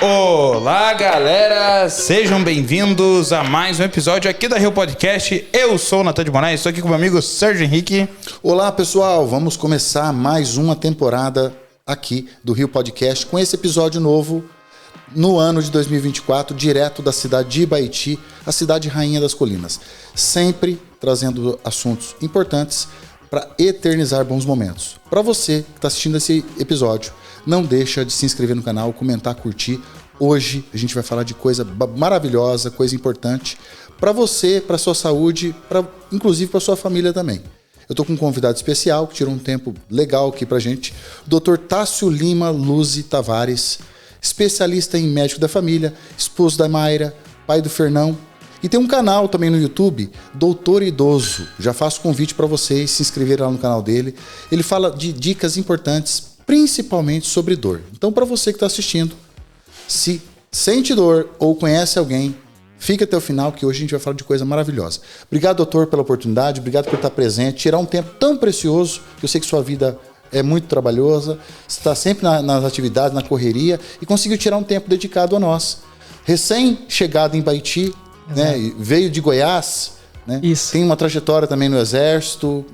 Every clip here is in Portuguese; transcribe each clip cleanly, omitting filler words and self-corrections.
Olá, galera! Sejam bem-vindos a mais um episódio aqui da Rio Podcast. Eu sou o Natan de Moraes, estou aqui com o meu amigo Sérgio Henrique. Olá, pessoal! Vamos começar mais uma temporada aqui do Rio Podcast com esse episódio novo no ano de 2024, direto da cidade de Ibaiti, a cidade rainha das colinas. Sempre trazendo assuntos importantes para eternizar bons momentos. Para você que está assistindo esse episódio, não deixa de se inscrever no canal, comentar, curtir. Hoje a gente vai falar de coisa maravilhosa, coisa importante para você, para sua saúde, inclusive para sua família também. Eu estou com um convidado especial que tirou um tempo legal aqui para a gente, o Dr. Tássio Lima Luzzi Tavares, especialista em médico da família, esposo da Mayra, pai do Fernão. E tem um canal também no YouTube, Doutor Idoso. Já faço convite para vocês se inscreverem lá no canal dele. Ele fala de dicas importantes, principalmente sobre dor. Então, para você que está assistindo, se sente dor ou conhece alguém, fica até o final, que hoje a gente vai falar de coisa maravilhosa. Obrigado, doutor, pela oportunidade. Obrigado por estar presente, tirar um tempo tão precioso, que eu sei que sua vida é muito trabalhosa, está sempre nas atividades, na correria, e conseguiu tirar um tempo dedicado a nós. Recém-chegado em Ibaiti, né, veio de Goiás, né? Isso. Tem uma trajetória também no Exército,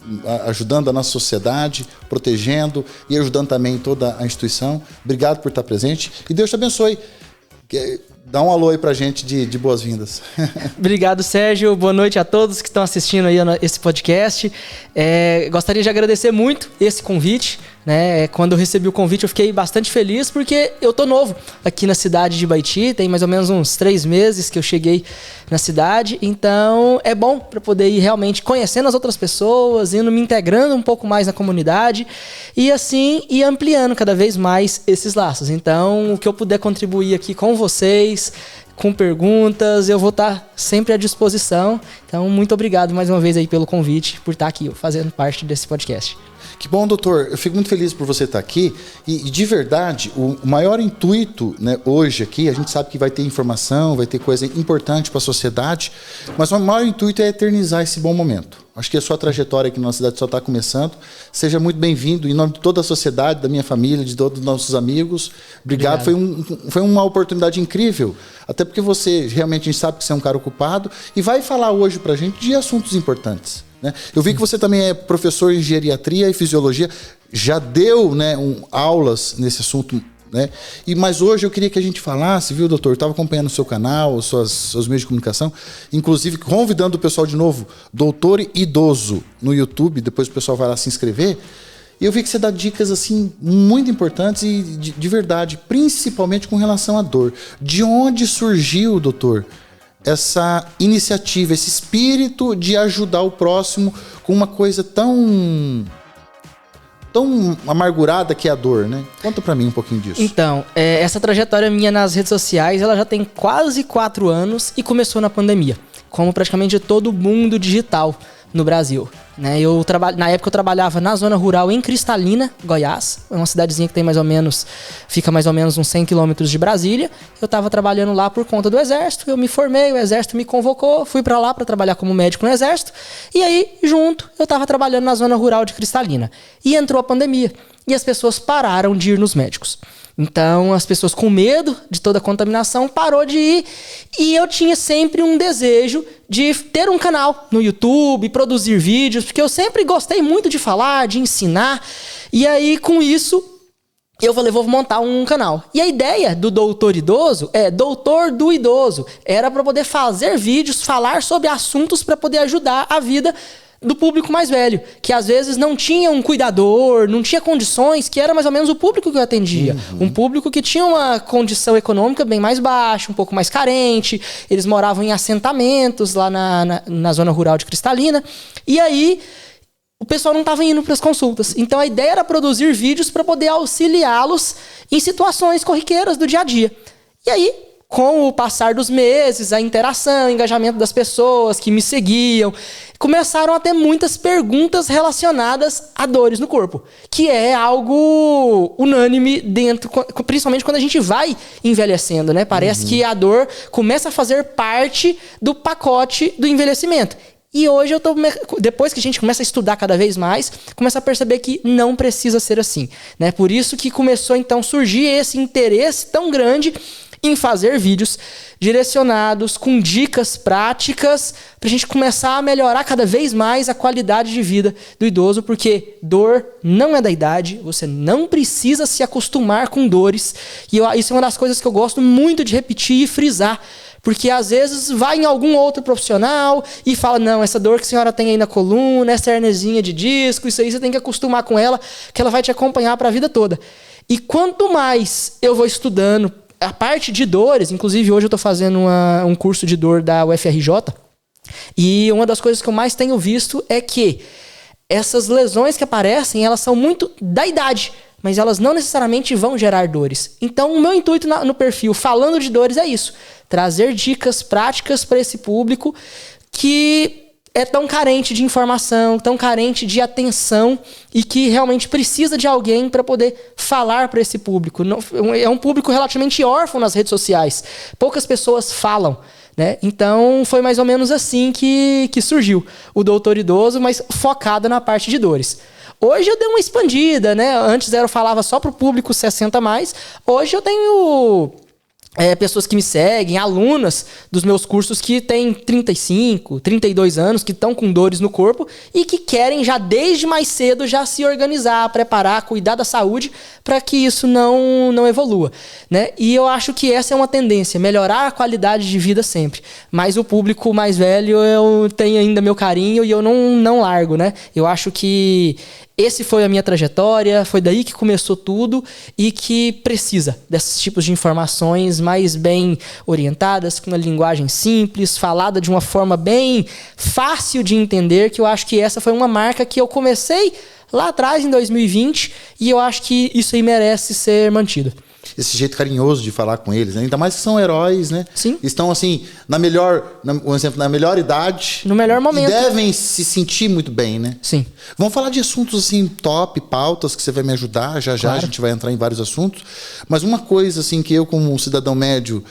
ajudando a nossa sociedade, protegendo e ajudando também toda a instituição. Obrigado por estar presente e Deus te abençoe. Dá um alô aí pra gente de boas-vindas. Obrigado, Sérgio. Boa noite a todos que estão assistindo aí esse podcast. Gostaria de agradecer muito esse convite. Quando eu recebi o convite, eu fiquei bastante feliz porque eu tô novo aqui na cidade de Ibaiti. Tem mais ou menos uns 3 meses que eu cheguei na cidade. Então, é bom para poder ir realmente conhecendo as outras pessoas, indo me integrando um pouco mais na comunidade e assim ir ampliando cada vez mais esses laços. Então, o que eu puder contribuir aqui com vocês, com perguntas, eu vou estar sempre à disposição. Então, muito obrigado mais uma vez aí pelo convite, por estar aqui fazendo parte desse podcast. Que bom, doutor. Eu fico muito feliz por você estar aqui. E de verdade, o maior intuito, né, hoje aqui, a gente sabe que vai ter informação, vai ter coisa importante para a sociedade, mas o maior intuito é eternizar esse bom momento. Acho que a sua trajetória aqui na nossa cidade só está começando. Seja muito bem-vindo em nome de toda a sociedade, da minha família, de todos os nossos amigos. Obrigado. Foi uma oportunidade incrível. Até porque você, realmente, a gente sabe que você é um cara ocupado e vai falar hoje para a gente de assuntos importantes. Né? Eu vi que você também é professor em geriatria e fisiologia, já deu, né, aulas nesse assunto, né? Mas hoje eu queria que a gente falasse, viu, doutor? Eu estava acompanhando o seu canal, seus meios de comunicação, inclusive convidando o pessoal de novo, Doutor Idoso, no YouTube, depois o pessoal vai lá se inscrever. E eu vi que você dá dicas assim muito importantes e de verdade, principalmente com relação à dor. De onde surgiu, doutor, essa iniciativa, esse espírito de ajudar o próximo com uma coisa tão amargurada que é a dor, né? Conta pra mim um pouquinho disso. Então, essa trajetória minha nas redes sociais, ela já tem quase 4 anos e começou na pandemia, como praticamente todo mundo digital no Brasil. Na época eu trabalhava na zona rural em Cristalina, Goiás, uma cidadezinha que fica mais ou menos uns 100 quilômetros de Brasília. Eu estava trabalhando lá por conta do Exército, eu me formei, o Exército me convocou, fui para lá para trabalhar como médico no Exército, e aí, junto, eu estava trabalhando na zona rural de Cristalina. E entrou a pandemia, e as pessoas pararam de ir nos médicos. Então, as pessoas com medo de toda a contaminação parou de ir e eu tinha sempre um desejo de ter um canal no YouTube, produzir vídeos, porque eu sempre gostei muito de falar, de ensinar. E aí, com isso, eu falei, vou montar um canal. E a ideia do Doutor Idoso é Doutor do Idoso. Era para poder fazer vídeos, falar sobre assuntos para poder ajudar a vida do público mais velho, que às vezes não tinha um cuidador, não tinha condições, que era mais ou menos o público que eu atendia. Um público que tinha uma condição econômica bem mais baixa, um pouco mais carente, eles moravam em assentamentos lá na zona rural de Cristalina, e aí o pessoal não estava indo para as consultas. Então a ideia era produzir vídeos para poder auxiliá-los em situações corriqueiras do dia a dia. E aí, com o passar dos meses, a interação, o engajamento das pessoas que me seguiam, começaram a ter muitas perguntas relacionadas a dores no corpo, que é algo unânime dentro, principalmente quando a gente vai envelhecendo, né? Parece que a dor começa a fazer parte do pacote do envelhecimento. E hoje depois que a gente começa a estudar cada vez mais, começa a perceber que não precisa ser assim, né? Por isso que começou então a surgir esse interesse tão grande em fazer vídeos direcionados com dicas práticas para a gente começar a melhorar cada vez mais a qualidade de vida do idoso, porque dor não é da idade, você não precisa se acostumar com dores. E isso é uma das coisas que eu gosto muito de repetir e frisar, porque às vezes vai em algum outro profissional e fala, não, essa dor que a senhora tem aí na coluna, essa herniazinha de disco, isso aí você tem que acostumar com ela, que ela vai te acompanhar para a vida toda. E quanto mais eu vou estudando a parte de dores, inclusive hoje eu estou fazendo um curso de dor da UFRJ, e uma das coisas que eu mais tenho visto é que essas lesões que aparecem, elas são muito da idade, mas elas não necessariamente vão gerar dores. Então, o meu intuito no perfil, falando de dores, é isso. Trazer dicas práticas para esse público que é tão carente de informação, tão carente de atenção e que realmente precisa de alguém para poder falar para esse público. É um público relativamente órfão nas redes sociais. Poucas pessoas falam, né? Então, foi mais ou menos assim que surgiu o Doutor Idoso, mas focado na parte de dores. Hoje eu dei uma expandida, né? Antes eu falava só para o público 60 mais. Hoje eu tenho pessoas que me seguem, alunas dos meus cursos que têm 35, 32 anos, que estão com dores no corpo e que querem já desde mais cedo já se organizar, preparar, cuidar da saúde para que isso não evolua, né? E eu acho que essa é uma tendência, melhorar a qualidade de vida sempre. Mas o público mais velho eu tenho ainda meu carinho e eu não largo, né? Eu acho que esse foi a minha trajetória, foi daí que começou tudo e que precisa desses tipos de informações mais bem orientadas, com uma linguagem simples, falada de uma forma bem fácil de entender, que eu acho que essa foi uma marca que eu comecei lá atrás, em 2020, e eu acho que isso aí merece ser mantido. Esse jeito carinhoso de falar com eles, né? Ainda mais que são heróis, né? Sim. Estão assim, na melhor idade. No melhor momento. E devem se sentir muito bem, né? Sim. Vamos falar de assuntos assim, top, pautas, que você vai me ajudar. Já Claro. A gente vai entrar em vários assuntos. Mas uma coisa assim que eu, como um cidadão médio,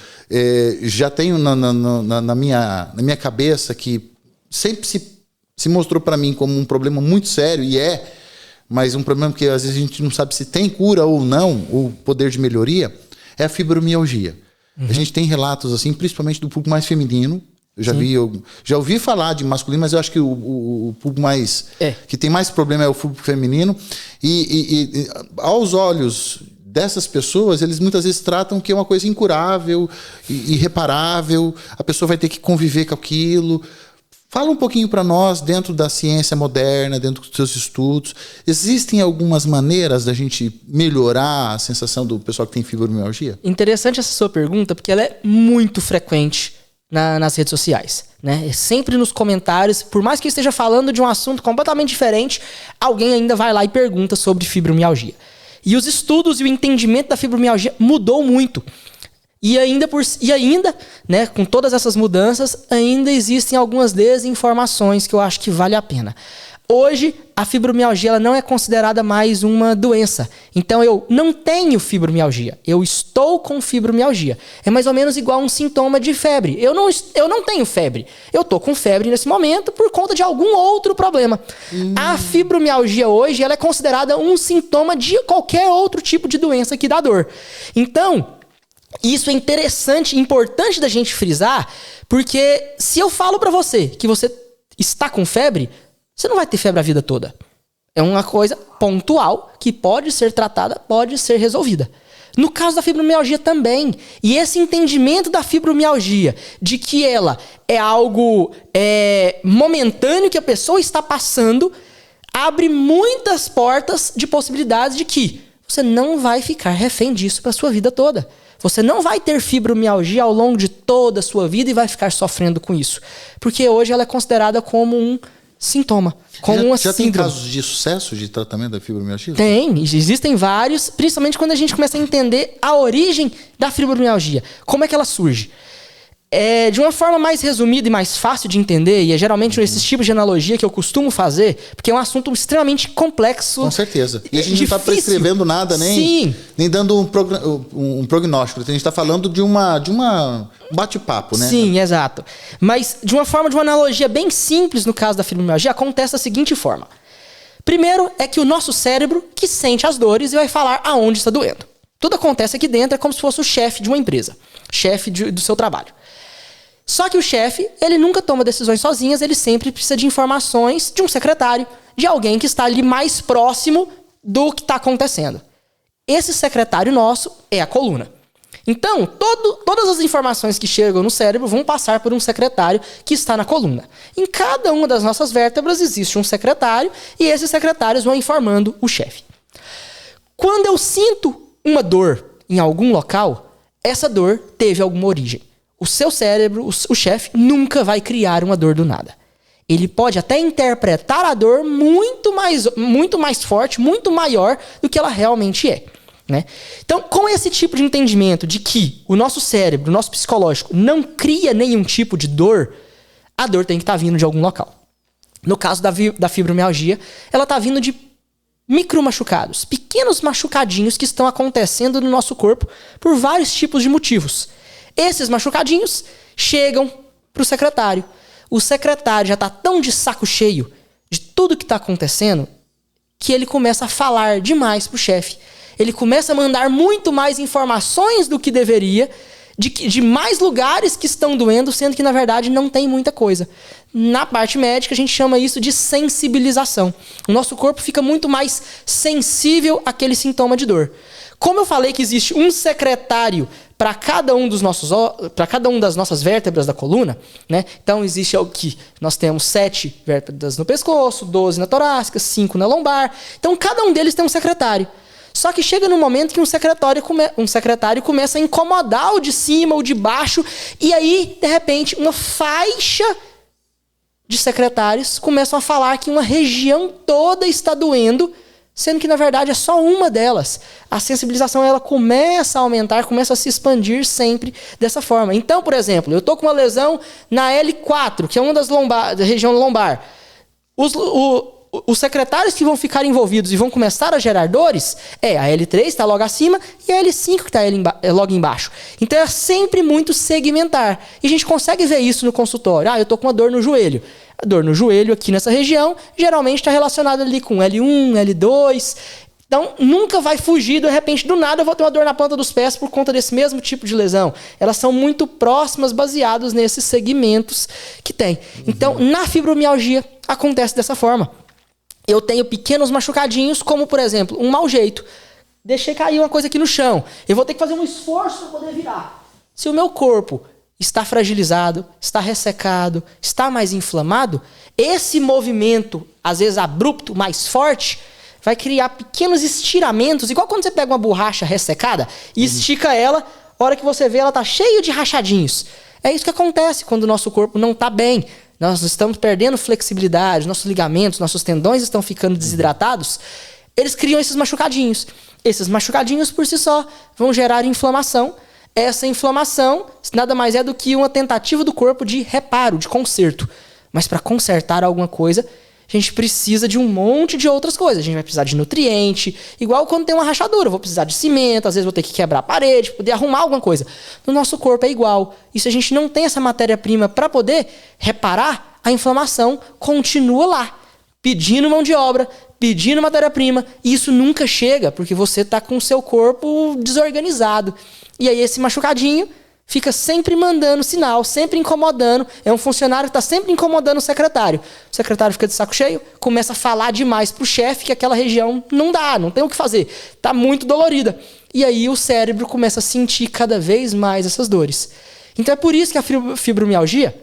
já tenho na minha cabeça, que sempre se mostrou para mim como um problema muito sério, mas um problema que às vezes a gente não sabe se tem cura ou não, ou poder de melhoria, é a fibromialgia. Uhum. A gente tem relatos, assim, principalmente do público mais feminino. Eu já ouvi falar de masculino, mas eu acho que o público mais que tem mais problema é o público feminino. E aos olhos dessas pessoas, eles muitas vezes tratam que é uma coisa incurável, irreparável, a pessoa vai ter que conviver com aquilo. Fala um pouquinho para nós, dentro da ciência moderna, dentro dos seus estudos, existem algumas maneiras da gente melhorar a sensação do pessoal que tem fibromialgia? Interessante essa sua pergunta, porque ela é muito frequente nas redes sociais, né? Sempre nos comentários, por mais que eu esteja falando de um assunto completamente diferente, alguém ainda vai lá e pergunta sobre fibromialgia. E os estudos e o entendimento da fibromialgia mudou muito. E ainda, né, com todas essas mudanças, ainda existem algumas desinformações que eu acho que vale a pena. Hoje, a fibromialgia ela não é considerada mais uma doença. Então, eu não tenho fibromialgia. Eu estou com fibromialgia. É mais ou menos igual a um sintoma de febre. Eu não tenho febre. Eu estou com febre nesse momento por conta de algum outro problema. A fibromialgia hoje ela é considerada um sintoma de qualquer outro tipo de doença que dá dor. Então, isso é interessante e importante da gente frisar, porque se eu falo pra você que você está com febre, você não vai ter febre a vida toda. É uma coisa pontual que pode ser tratada, pode ser resolvida. No caso da fibromialgia também. E esse entendimento da fibromialgia, de que ela é algo momentâneo que a pessoa está passando, abre muitas portas de possibilidades de que você não vai ficar refém disso pra sua vida toda. Você não vai ter fibromialgia ao longo de toda a sua vida e vai ficar sofrendo com isso. Porque hoje ela é considerada como um sintoma, como uma síndrome. Já tem casos de sucesso de tratamento da fibromialgia? Tem, existem vários, principalmente quando a gente começa a entender a origem da fibromialgia. Como é que ela surge? De uma forma mais resumida e mais fácil de entender, e é geralmente esses tipos de analogia que eu costumo fazer, porque é um assunto extremamente complexo. Com certeza. E a gente não está prescrevendo nada, nem dando um prognóstico. A gente está falando de uma bate-papo, né? Sim, exato. Mas de uma analogia bem simples, no caso da fibromialgia, acontece da seguinte forma. Primeiro é que o nosso cérebro que sente as dores e vai falar aonde está doendo. Tudo acontece aqui dentro, é como se fosse o chefe de uma empresa, chefe do seu trabalho. Só que o chefe, ele nunca toma decisões sozinhas, ele sempre precisa de informações de um secretário, de alguém que está ali mais próximo do que está acontecendo. Esse secretário nosso é a coluna. Então, todas as informações que chegam no cérebro vão passar por um secretário que está na coluna. Em cada uma das nossas vértebras existe um secretário e esses secretários vão informando o chefe. Quando eu sinto uma dor em algum local, essa dor teve alguma origem. O seu cérebro, o chefe, nunca vai criar uma dor do nada. Ele pode até interpretar a dor muito mais forte, muito maior do que ela realmente é. Né? Então, com esse tipo de entendimento de que o nosso cérebro, o nosso psicológico, não cria nenhum tipo de dor, a dor tem que estar vindo de algum local. No caso da fibromialgia, ela está vindo de micro machucados, pequenos machucadinhos que estão acontecendo no nosso corpo por vários tipos de motivos. Esses machucadinhos chegam para o secretário. O secretário já está tão de saco cheio de tudo que está acontecendo que ele começa a falar demais para o chefe. Ele começa a mandar muito mais informações do que deveria, de mais lugares que estão doendo, sendo que, na verdade, não tem muita coisa. Na parte médica, a gente chama isso de sensibilização. O nosso corpo fica muito mais sensível àquele sintoma de dor. Como eu falei que existe um secretário para cada um das nossas vértebras da coluna, né? Então existe o que nós temos 7 vértebras no pescoço, 12 na torácica, 5 na lombar. Então cada um deles tem um secretário. Só que chega num momento que um secretário começa a incomodar o de cima, o de baixo, e aí, de repente, uma faixa de secretários começam a falar que uma região toda está doendo, sendo que, na verdade, é só uma delas. A sensibilização ela começa a aumentar, começa a se expandir sempre dessa forma. Então, por exemplo, eu estou com uma lesão na L4, que é uma da região lombar. Os secretários que vão ficar envolvidos e vão começar a gerar dores é a L3, está logo acima, e a L5, que está logo embaixo. Então, é sempre muito segmentar. E a gente consegue ver isso no consultório. Eu estou com uma dor no joelho. A dor no joelho aqui nessa região geralmente está relacionada ali com L1, L2. Então, nunca vai fugir, de repente, do nada eu vou ter uma dor na planta dos pés por conta desse mesmo tipo de lesão. Elas são muito próximas, baseadas nesses segmentos que tem. Então, na fibromialgia, acontece dessa forma. Eu tenho pequenos machucadinhos, como, por exemplo, um mau jeito. Deixei cair uma coisa aqui no chão. Eu vou ter que fazer um esforço para poder virar. Se o meu corpo está fragilizado, está ressecado, está mais inflamado, esse movimento, às vezes abrupto, mais forte, vai criar pequenos estiramentos, igual quando você pega uma borracha ressecada e estica ela, a hora que você vê ela está cheia de rachadinhos. É isso que acontece quando o nosso corpo não está bem. Nós estamos perdendo flexibilidade, nossos ligamentos, nossos tendões estão ficando desidratados. Eles criam esses machucadinhos. Esses machucadinhos, por si só, vão gerar inflamação. Essa inflamação nada mais é do que uma tentativa do corpo de reparo, de conserto. Mas para consertar alguma coisa, a gente precisa de um monte de outras coisas. A gente vai precisar de nutriente, igual quando tem uma rachadura. Eu vou precisar de cimento, às vezes vou ter que quebrar a parede, poder arrumar alguma coisa. No nosso corpo é igual. E se a gente não tem essa matéria-prima para poder reparar, a inflamação continua lá, pedindo mão de obra, pedindo matéria-prima. E isso nunca chega, porque você está com o seu corpo desorganizado. E aí esse machucadinho fica sempre mandando sinal, sempre incomodando. É um funcionário que está sempre incomodando o secretário. O secretário fica de saco cheio, começa a falar demais pro chefe que aquela região não dá, não tem o que fazer. Está muito dolorida. E aí o cérebro começa a sentir cada vez mais essas dores. Então é por isso que a fibromialgia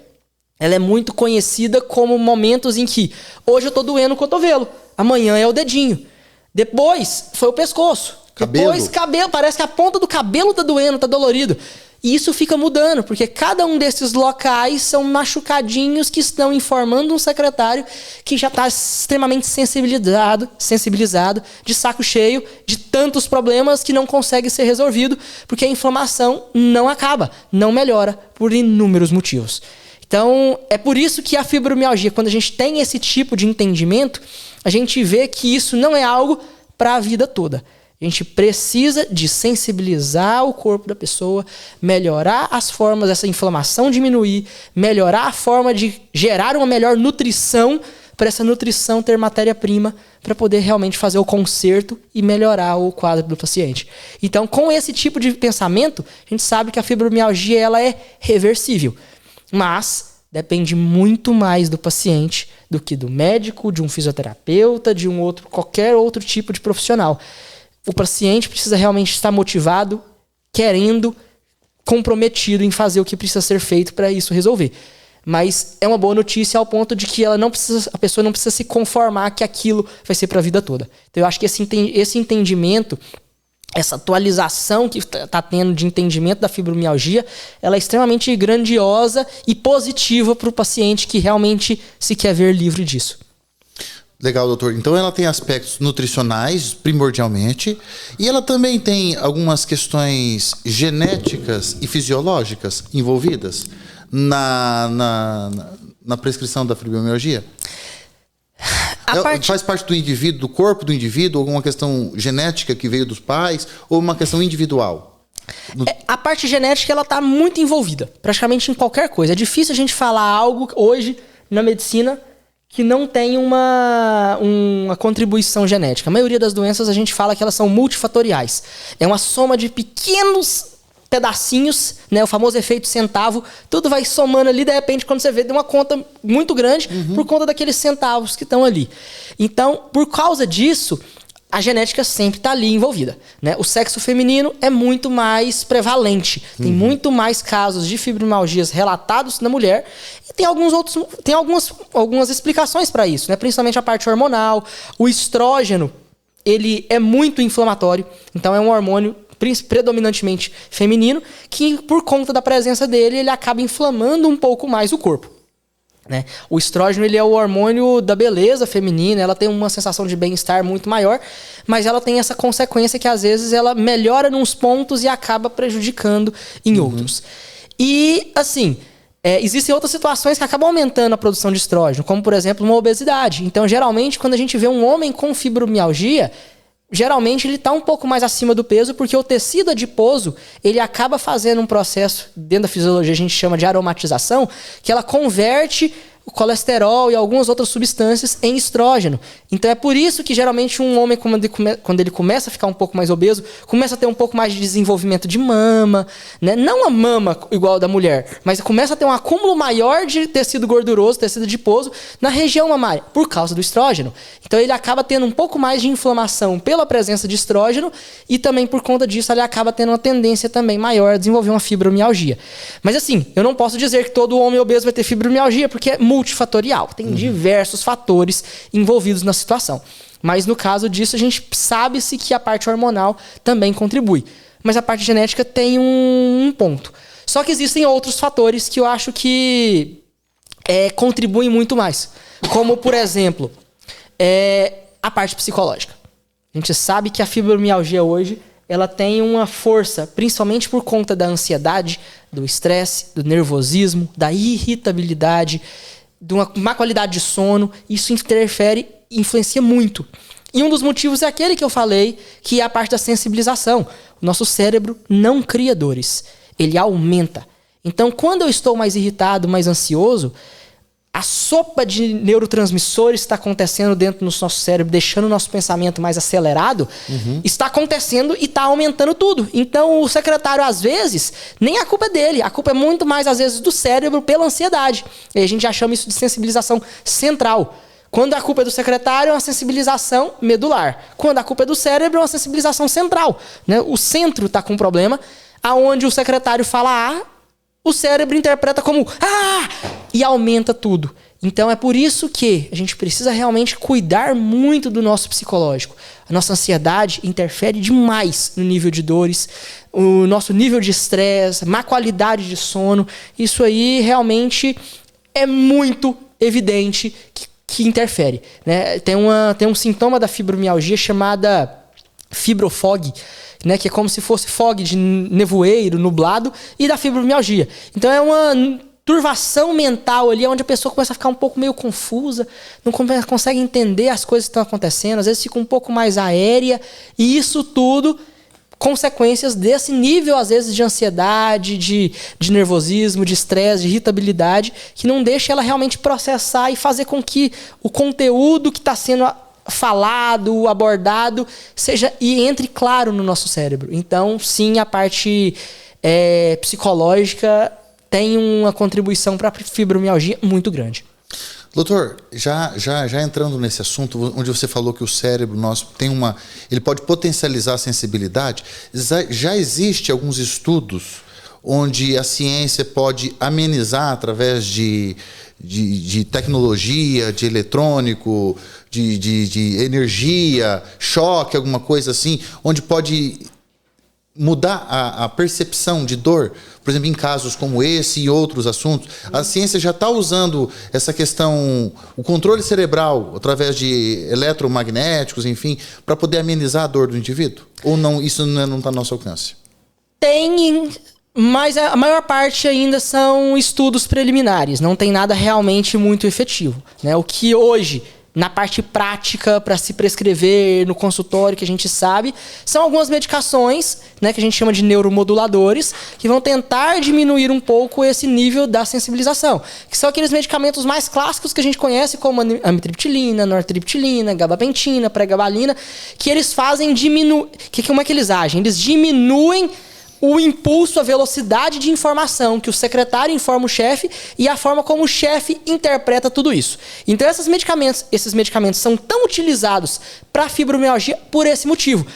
ela é muito conhecida como momentos em que hoje eu estou doendo o cotovelo, amanhã é o dedinho, depois foi o pescoço, cabelo. Depois cabelo, parece que a ponta do cabelo está doendo, está dolorido. E isso fica mudando, porque cada um desses locais são machucadinhos que estão informando um secretário que já está extremamente sensibilizado, de saco cheio, de tantos problemas que não consegue ser resolvido, porque a inflamação não acaba, não melhora, por inúmeros motivos. Então, é por isso que a fibromialgia, quando a gente tem esse tipo de entendimento, a gente vê que isso não é algo para a vida toda. A gente precisa de sensibilizar o corpo da pessoa, melhorar as formas dessa inflamação diminuir, melhorar a forma de gerar uma melhor nutrição, para essa nutrição ter matéria-prima para poder realmente fazer o conserto e melhorar o quadro do paciente. Então, com esse tipo de pensamento, a gente sabe que a fibromialgia ela é reversível, mas depende muito mais do paciente do que do médico, de um fisioterapeuta, de qualquer outro tipo de profissional. O paciente precisa realmente estar motivado, querendo, comprometido em fazer o que precisa ser feito para isso resolver. Mas é uma boa notícia ao ponto de que a pessoa não precisa se conformar que aquilo vai ser para a vida toda. Então eu acho que esse entendimento, essa atualização que está tendo de entendimento da fibromialgia, ela é extremamente grandiosa e positiva para o paciente que realmente se quer ver livre disso. Legal, doutor. Então ela tem aspectos nutricionais, primordialmente, e ela também tem algumas questões genéticas e fisiológicas envolvidas na prescrição da fibromialgia? Faz parte do indivíduo, do corpo do indivíduo, alguma questão genética que veio dos pais, ou uma questão individual? A parte genética ela está muito envolvida, praticamente em qualquer coisa. É difícil a gente falar algo hoje na medicina que não tem uma contribuição genética. A maioria das doenças a gente fala que elas são multifatoriais. É uma soma de pequenos pedacinhos, né, o famoso efeito centavo, tudo vai somando ali, de repente, quando você vê, deu uma conta muito grande por conta daqueles centavos que estão ali. Então, por causa disso, a genética sempre está ali envolvida, né? O sexo feminino é muito mais prevalente, tem muito mais casos de fibromialgias relatados na mulher e tem algumas explicações para isso, né? Principalmente a parte hormonal. O estrógeno, ele é muito inflamatório, então é um hormônio predominantemente feminino que, por conta da presença dele, ele acaba inflamando um pouco mais o corpo, né? O estrógeno ele é o hormônio da beleza feminina, ela tem uma sensação de bem-estar muito maior, mas ela tem essa consequência que às vezes ela melhora nos pontos e acaba prejudicando em outros. E assim, existem outras situações que acabam aumentando a produção de estrógeno, como por exemplo uma obesidade. Então geralmente quando a gente vê um homem com fibromialgia, geralmente ele está um pouco mais acima do peso, porque o tecido adiposo ele acaba fazendo um processo, dentro da fisiologia a gente chama de aromatização, que ela converte o colesterol e algumas outras substâncias em estrógeno. Então é por isso que geralmente um homem, quando ele começa a ficar um pouco mais obeso, começa a ter um pouco mais de desenvolvimento de mama, né? Não a mama igual a da mulher, mas começa a ter um acúmulo maior de tecido gorduroso, tecido adiposo, na região mamária, por causa do estrógeno. Então ele acaba tendo um pouco mais de inflamação pela presença de estrógeno e também por conta disso ele acaba tendo uma tendência também maior a desenvolver uma fibromialgia. Mas assim, eu não posso dizer que todo homem obeso vai ter fibromialgia, porque é multifatorial. Tem diversos fatores envolvidos na situação. Mas no caso disso, a gente sabe-se que a parte hormonal também contribui. Mas a parte genética tem um ponto. Só que existem outros fatores que eu acho que contribuem muito mais. Como, por exemplo, a parte psicológica. A gente sabe que a fibromialgia hoje ela tem uma força, principalmente por conta da ansiedade, do estresse, do nervosismo, da irritabilidade, de uma má qualidade de sono. Isso interfere e influencia muito. E um dos motivos é aquele que eu falei, que é a parte da sensibilização. O nosso cérebro não cria dores, ele aumenta. Então, quando eu estou mais irritado, mais ansioso, a sopa de neurotransmissores está acontecendo dentro do nosso cérebro, deixando o nosso pensamento mais acelerado, está acontecendo e está aumentando tudo. Então, o secretário, às vezes, nem a culpa é dele. A culpa é muito mais, às vezes, do cérebro pela ansiedade. E a gente já chama isso de sensibilização central. Quando a culpa é do secretário, é uma sensibilização medular. Quando a culpa é do cérebro, é uma sensibilização central, né? O centro está com um problema, aonde o secretário fala A, o cérebro interpreta como e aumenta tudo. Então é por isso que a gente precisa realmente cuidar muito do nosso psicológico. A nossa ansiedade interfere demais no nível de dores, o nosso nível de estresse, má qualidade de sono. Isso aí realmente é muito evidente que interfere, né? Tem um sintoma da fibromialgia chamada fibrofog, né? Que é como se fosse fog de nevoeiro, nublado, e da fibromialgia. Então é uma turvação mental ali, onde a pessoa começa a ficar um pouco meio confusa, não consegue entender as coisas que estão acontecendo, às vezes fica um pouco mais aérea, e isso tudo consequências desse nível, às vezes, de ansiedade, de nervosismo, de estresse, de irritabilidade, que não deixa ela realmente processar e fazer com que o conteúdo que está sendo falado, abordado, entre claro no nosso cérebro. Então, sim, a parte psicológica tem uma contribuição para a fibromialgia muito grande. Doutor, já entrando nesse assunto, onde você falou que o cérebro nosso ele pode potencializar a sensibilidade, já existe alguns estudos onde a ciência pode amenizar através de tecnologia, de eletrônico, de energia, choque, alguma coisa assim, onde pode mudar a percepção de dor, por exemplo, em casos como esse e outros assuntos. A ciência já está usando essa questão, o controle cerebral, através de eletromagnéticos, enfim, para poder amenizar a dor do indivíduo? Ou não, isso não está no nosso alcance? Tem, mas a maior parte ainda são estudos preliminares, não tem nada realmente muito efetivo, né? O que hoje, na parte prática, para se prescrever no consultório, que a gente sabe, são algumas medicações, né, que a gente chama de neuromoduladores, que vão tentar diminuir um pouco esse nível da sensibilização. Que são aqueles medicamentos mais clássicos que a gente conhece, como amitriptilina, nortriptilina, gabapentina, pregabalina, que eles fazem diminuir... Como é que eles agem? Eles diminuem o impulso, a velocidade de informação que o secretário informa o chefe e a forma como o chefe interpreta tudo isso. Então esses medicamentos são tão utilizados para fibromialgia por esse motivo.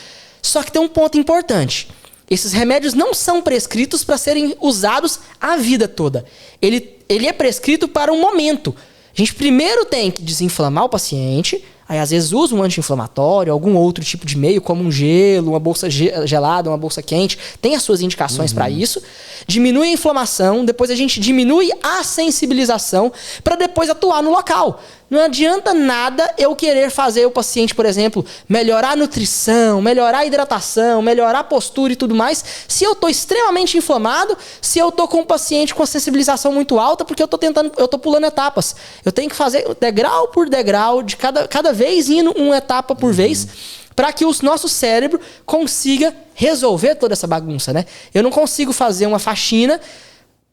Só que tem um ponto importante. Esses remédios não são prescritos para serem usados a vida toda. Ele é prescrito para um momento. A gente primeiro tem que desinflamar o paciente. Aí, às vezes, usa um anti-inflamatório, algum outro tipo de meio, como um gelo, uma bolsa gelada, uma bolsa quente. Tem as suas indicações para isso. Diminui a inflamação, depois a gente diminui a sensibilização para depois atuar no local. Não adianta nada eu querer fazer o paciente, por exemplo, melhorar a nutrição, melhorar a hidratação, melhorar a postura e tudo mais, se eu estou extremamente inflamado, se eu estou com um paciente com a sensibilização muito alta, porque eu estou pulando etapas. Eu tenho que fazer degrau por degrau, de cada vez indo uma etapa por vez, para que o nosso cérebro consiga resolver toda essa bagunça, né? Eu não consigo fazer uma faxina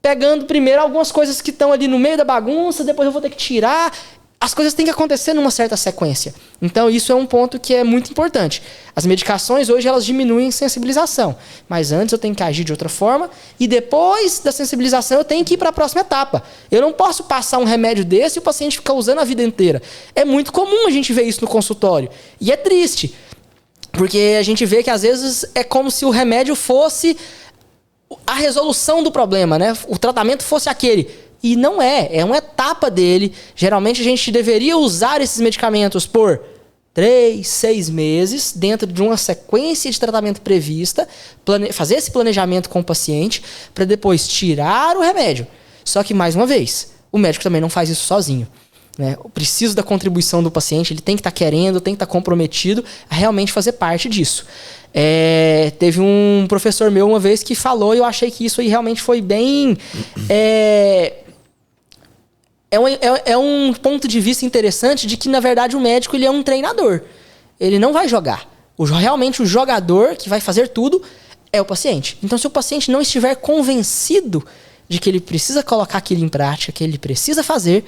pegando primeiro algumas coisas que estão ali no meio da bagunça, depois eu vou ter que tirar. As coisas têm que acontecer numa certa sequência. Então isso é um ponto que é muito importante. As medicações hoje elas diminuem a sensibilização, mas antes eu tenho que agir de outra forma e depois da sensibilização eu tenho que ir para a próxima etapa. Eu não posso passar um remédio desse e o paciente ficar usando a vida inteira. É muito comum a gente ver isso no consultório e é triste, porque a gente vê que às vezes é como se o remédio fosse a resolução do problema, né? O tratamento fosse aquele. E não é uma etapa dele. Geralmente a gente deveria usar esses medicamentos por 3, 6 meses, dentro de uma sequência de tratamento prevista, fazer esse planejamento com o paciente, para depois tirar o remédio. Só que, mais uma vez, o médico também não faz isso sozinho, né? Eu preciso da contribuição do paciente, ele tem que estar querendo, tem que estar comprometido a realmente fazer parte disso. Teve um professor meu uma vez que falou, e eu achei que isso aí realmente foi bem... É um ponto de vista interessante de que, na verdade, o médico ele é um treinador. Ele não vai jogar. Realmente, o jogador que vai fazer tudo é o paciente. Então, se o paciente não estiver convencido de que ele precisa colocar aquilo em prática, que ele precisa fazer,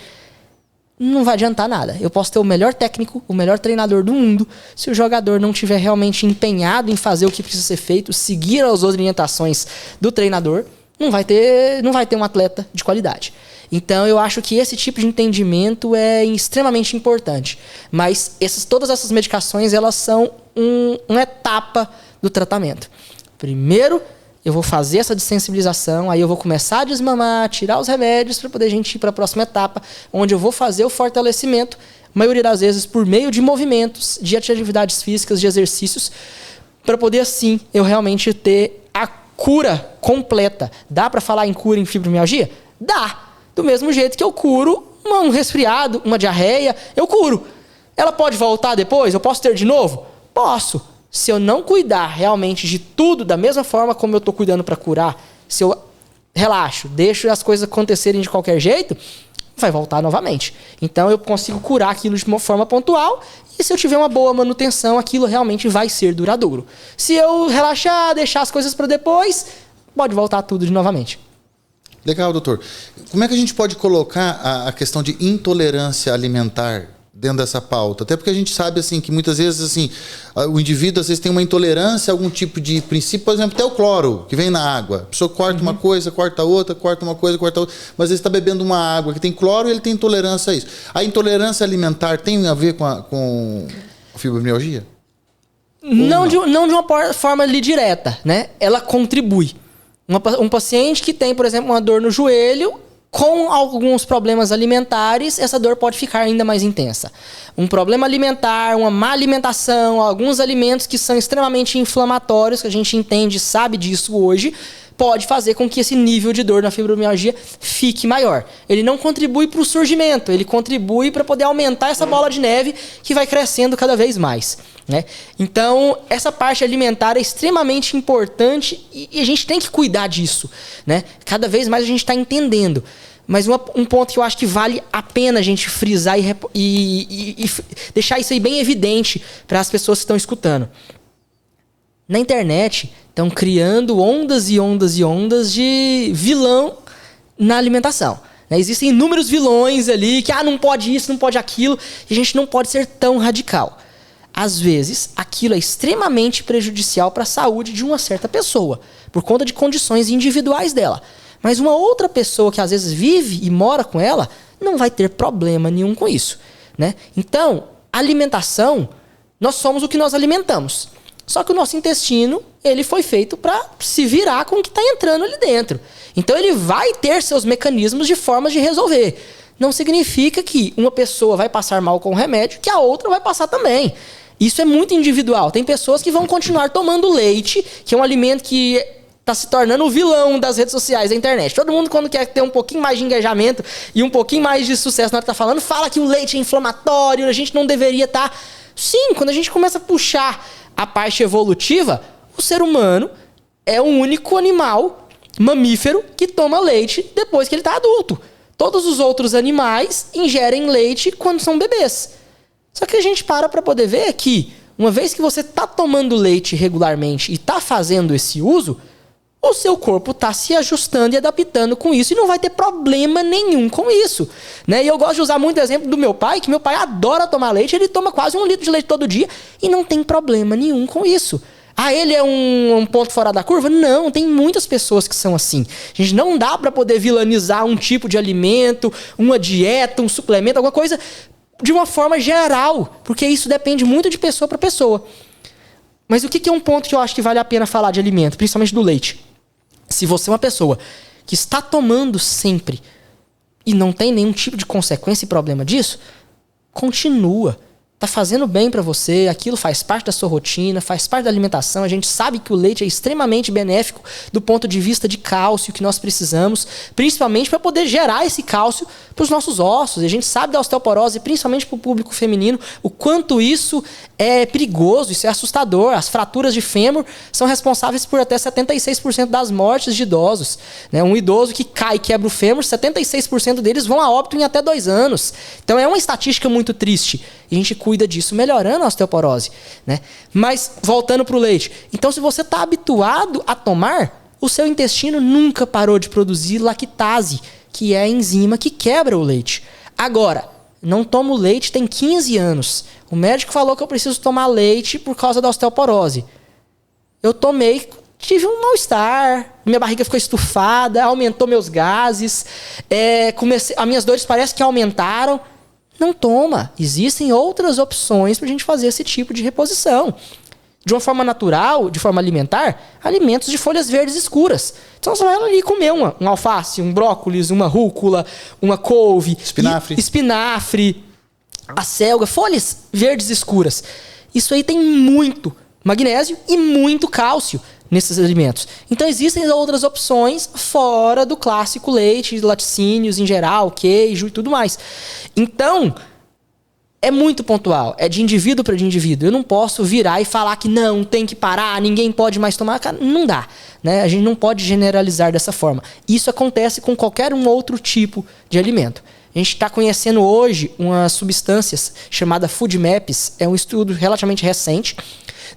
não vai adiantar nada. Eu posso ter o melhor técnico, o melhor treinador do mundo. Se o jogador não estiver realmente empenhado em fazer o que precisa ser feito, seguir as orientações do treinador, não vai ter um atleta de qualidade. Então, eu acho que esse tipo de entendimento é extremamente importante. Mas todas essas medicações, elas são uma etapa do tratamento. Primeiro, eu vou fazer essa desensibilização, aí eu vou começar a desmamar, tirar os remédios para poder a gente ir para a próxima etapa, onde eu vou fazer o fortalecimento, maioria das vezes por meio de movimentos, de atividades físicas, de exercícios, para poder assim eu realmente ter a cura completa. Dá para falar em cura em fibromialgia? Dá. Do mesmo jeito que eu curo um resfriado, uma diarreia, eu curo. Ela pode voltar depois? Eu posso ter de novo? Posso. Se eu não cuidar realmente de tudo da mesma forma como eu estou cuidando para curar, se eu relaxo, deixo as coisas acontecerem de qualquer jeito, vai voltar novamente. Então eu consigo curar aquilo de uma forma pontual e se eu tiver uma boa manutenção, aquilo realmente vai ser duradouro. Se eu relaxar, deixar as coisas para depois, pode voltar tudo de novamente. Legal, doutor. Como é que a gente pode colocar a questão de intolerância alimentar dentro dessa pauta? Até porque a gente sabe assim, que muitas vezes assim, o indivíduo às vezes tem uma intolerância a algum tipo de princípio, por exemplo, até o cloro que vem na água. A pessoa corta uma coisa, corta outra, corta uma coisa, corta outra, mas às vezes está bebendo uma água que tem cloro e ele tem intolerância a isso. A intolerância alimentar tem a ver com a fibromialgia? Não de uma forma ali direta, né? Ela contribui. Um paciente que tem, por exemplo, uma dor no joelho, com alguns problemas alimentares, essa dor pode ficar ainda mais intensa. Um problema alimentar, uma má alimentação, alguns alimentos que são extremamente inflamatórios, que a gente entende e sabe disso hoje, pode fazer com que esse nível de dor na fibromialgia fique maior. Ele não contribui para o surgimento, ele contribui para poder aumentar essa bola de neve que vai crescendo cada vez mais, né? Então, essa parte alimentar é extremamente importante e a gente tem que cuidar disso, né? Cada vez mais a gente está entendendo. Mas um ponto que eu acho que vale a pena a gente frisar e deixar isso aí bem evidente para as pessoas que estão escutando. Na internet, estão criando ondas e ondas e ondas de vilão na alimentação. Existem inúmeros vilões ali que não pode isso, não pode aquilo, e a gente não pode ser tão radical. Às vezes, aquilo é extremamente prejudicial para a saúde de uma certa pessoa, por conta de condições individuais dela. Mas uma outra pessoa que às vezes vive e mora com ela, não vai ter problema nenhum com isso, né? Então, alimentação, nós somos o que nós alimentamos. Só que o nosso intestino, ele foi feito para se virar com o que está entrando ali dentro. Então ele vai ter seus mecanismos de formas de resolver. Não significa que uma pessoa vai passar mal com o remédio, que a outra vai passar também. Isso é muito individual. Tem pessoas que vão continuar tomando leite, que é um alimento que está se tornando o vilão das redes sociais, da internet. Todo mundo, quando quer ter um pouquinho mais de engajamento e um pouquinho mais de sucesso na hora que está falando, fala que o leite é inflamatório, a gente não deveria estar... Sim, quando a gente começa a puxar a parte evolutiva, o ser humano é o único animal mamífero que toma leite depois que ele está adulto. Todos os outros animais ingerem leite quando são bebês. Só que a gente para poder ver que, uma vez que você está tomando leite regularmente e está fazendo esse uso, o seu corpo está se ajustando e adaptando com isso e não vai ter problema nenhum com isso, né? E eu gosto de usar muito o exemplo do meu pai, que meu pai adora tomar leite, ele toma quase 1 litro de leite todo dia e não tem problema nenhum com isso. Ele é um ponto fora da curva? Não, tem muitas pessoas que são assim. A gente não dá para poder vilanizar um tipo de alimento, uma dieta, um suplemento, alguma coisa de uma forma geral, porque isso depende muito de pessoa para pessoa. Mas o que é um ponto que eu acho que vale a pena falar de alimento, principalmente do leite? Se você é uma pessoa que está tomando sempre e não tem nenhum tipo de consequência e problema disso, continua. Tá fazendo bem para você, aquilo faz parte da sua rotina, faz parte da alimentação. A gente sabe que o leite é extremamente benéfico do ponto de vista de cálcio que nós precisamos, principalmente para poder gerar esse cálcio para os nossos ossos. A gente sabe da osteoporose, principalmente para o público feminino, o quanto isso é perigoso, isso é assustador. As fraturas de fêmur são responsáveis por até 76% das mortes de idosos, né? Um idoso que cai e quebra o fêmur, 76% deles vão a óbito em até 2 anos. Então é uma estatística muito triste. E a gente cuida disso melhorando a osteoporose, né? Mas, voltando para o leite. Então, se você está habituado a tomar, o seu intestino nunca parou de produzir lactase, que é a enzima que quebra o leite. Agora, não tomo leite tem 15 anos. O médico falou que eu preciso tomar leite por causa da osteoporose. Eu tomei, tive um mal-estar, minha barriga ficou estufada, aumentou meus gases, as minhas dores parece que aumentaram. Não toma. Existem outras opções para a gente fazer esse tipo de reposição. de uma forma natural, de forma alimentar, alimentos de folhas verdes escuras. Então você vai ali comer um alface, um brócolis, uma rúcula, uma couve, espinafre, acelga, folhas verdes escuras. Isso aí tem muito magnésio e muito cálcio nesses alimentos. Então existem outras opções fora do clássico leite, laticínios em geral, queijo e tudo mais. Então, é muito pontual, é de indivíduo para de indivíduo. Eu não posso virar e falar que não, tem que parar, ninguém pode mais tomar. Cara, não dá, né? A gente não pode generalizar dessa forma. Isso acontece com qualquer outro tipo de alimento. A gente está conhecendo hoje umas substâncias chamadas Food Maps, é um estudo relativamente recente,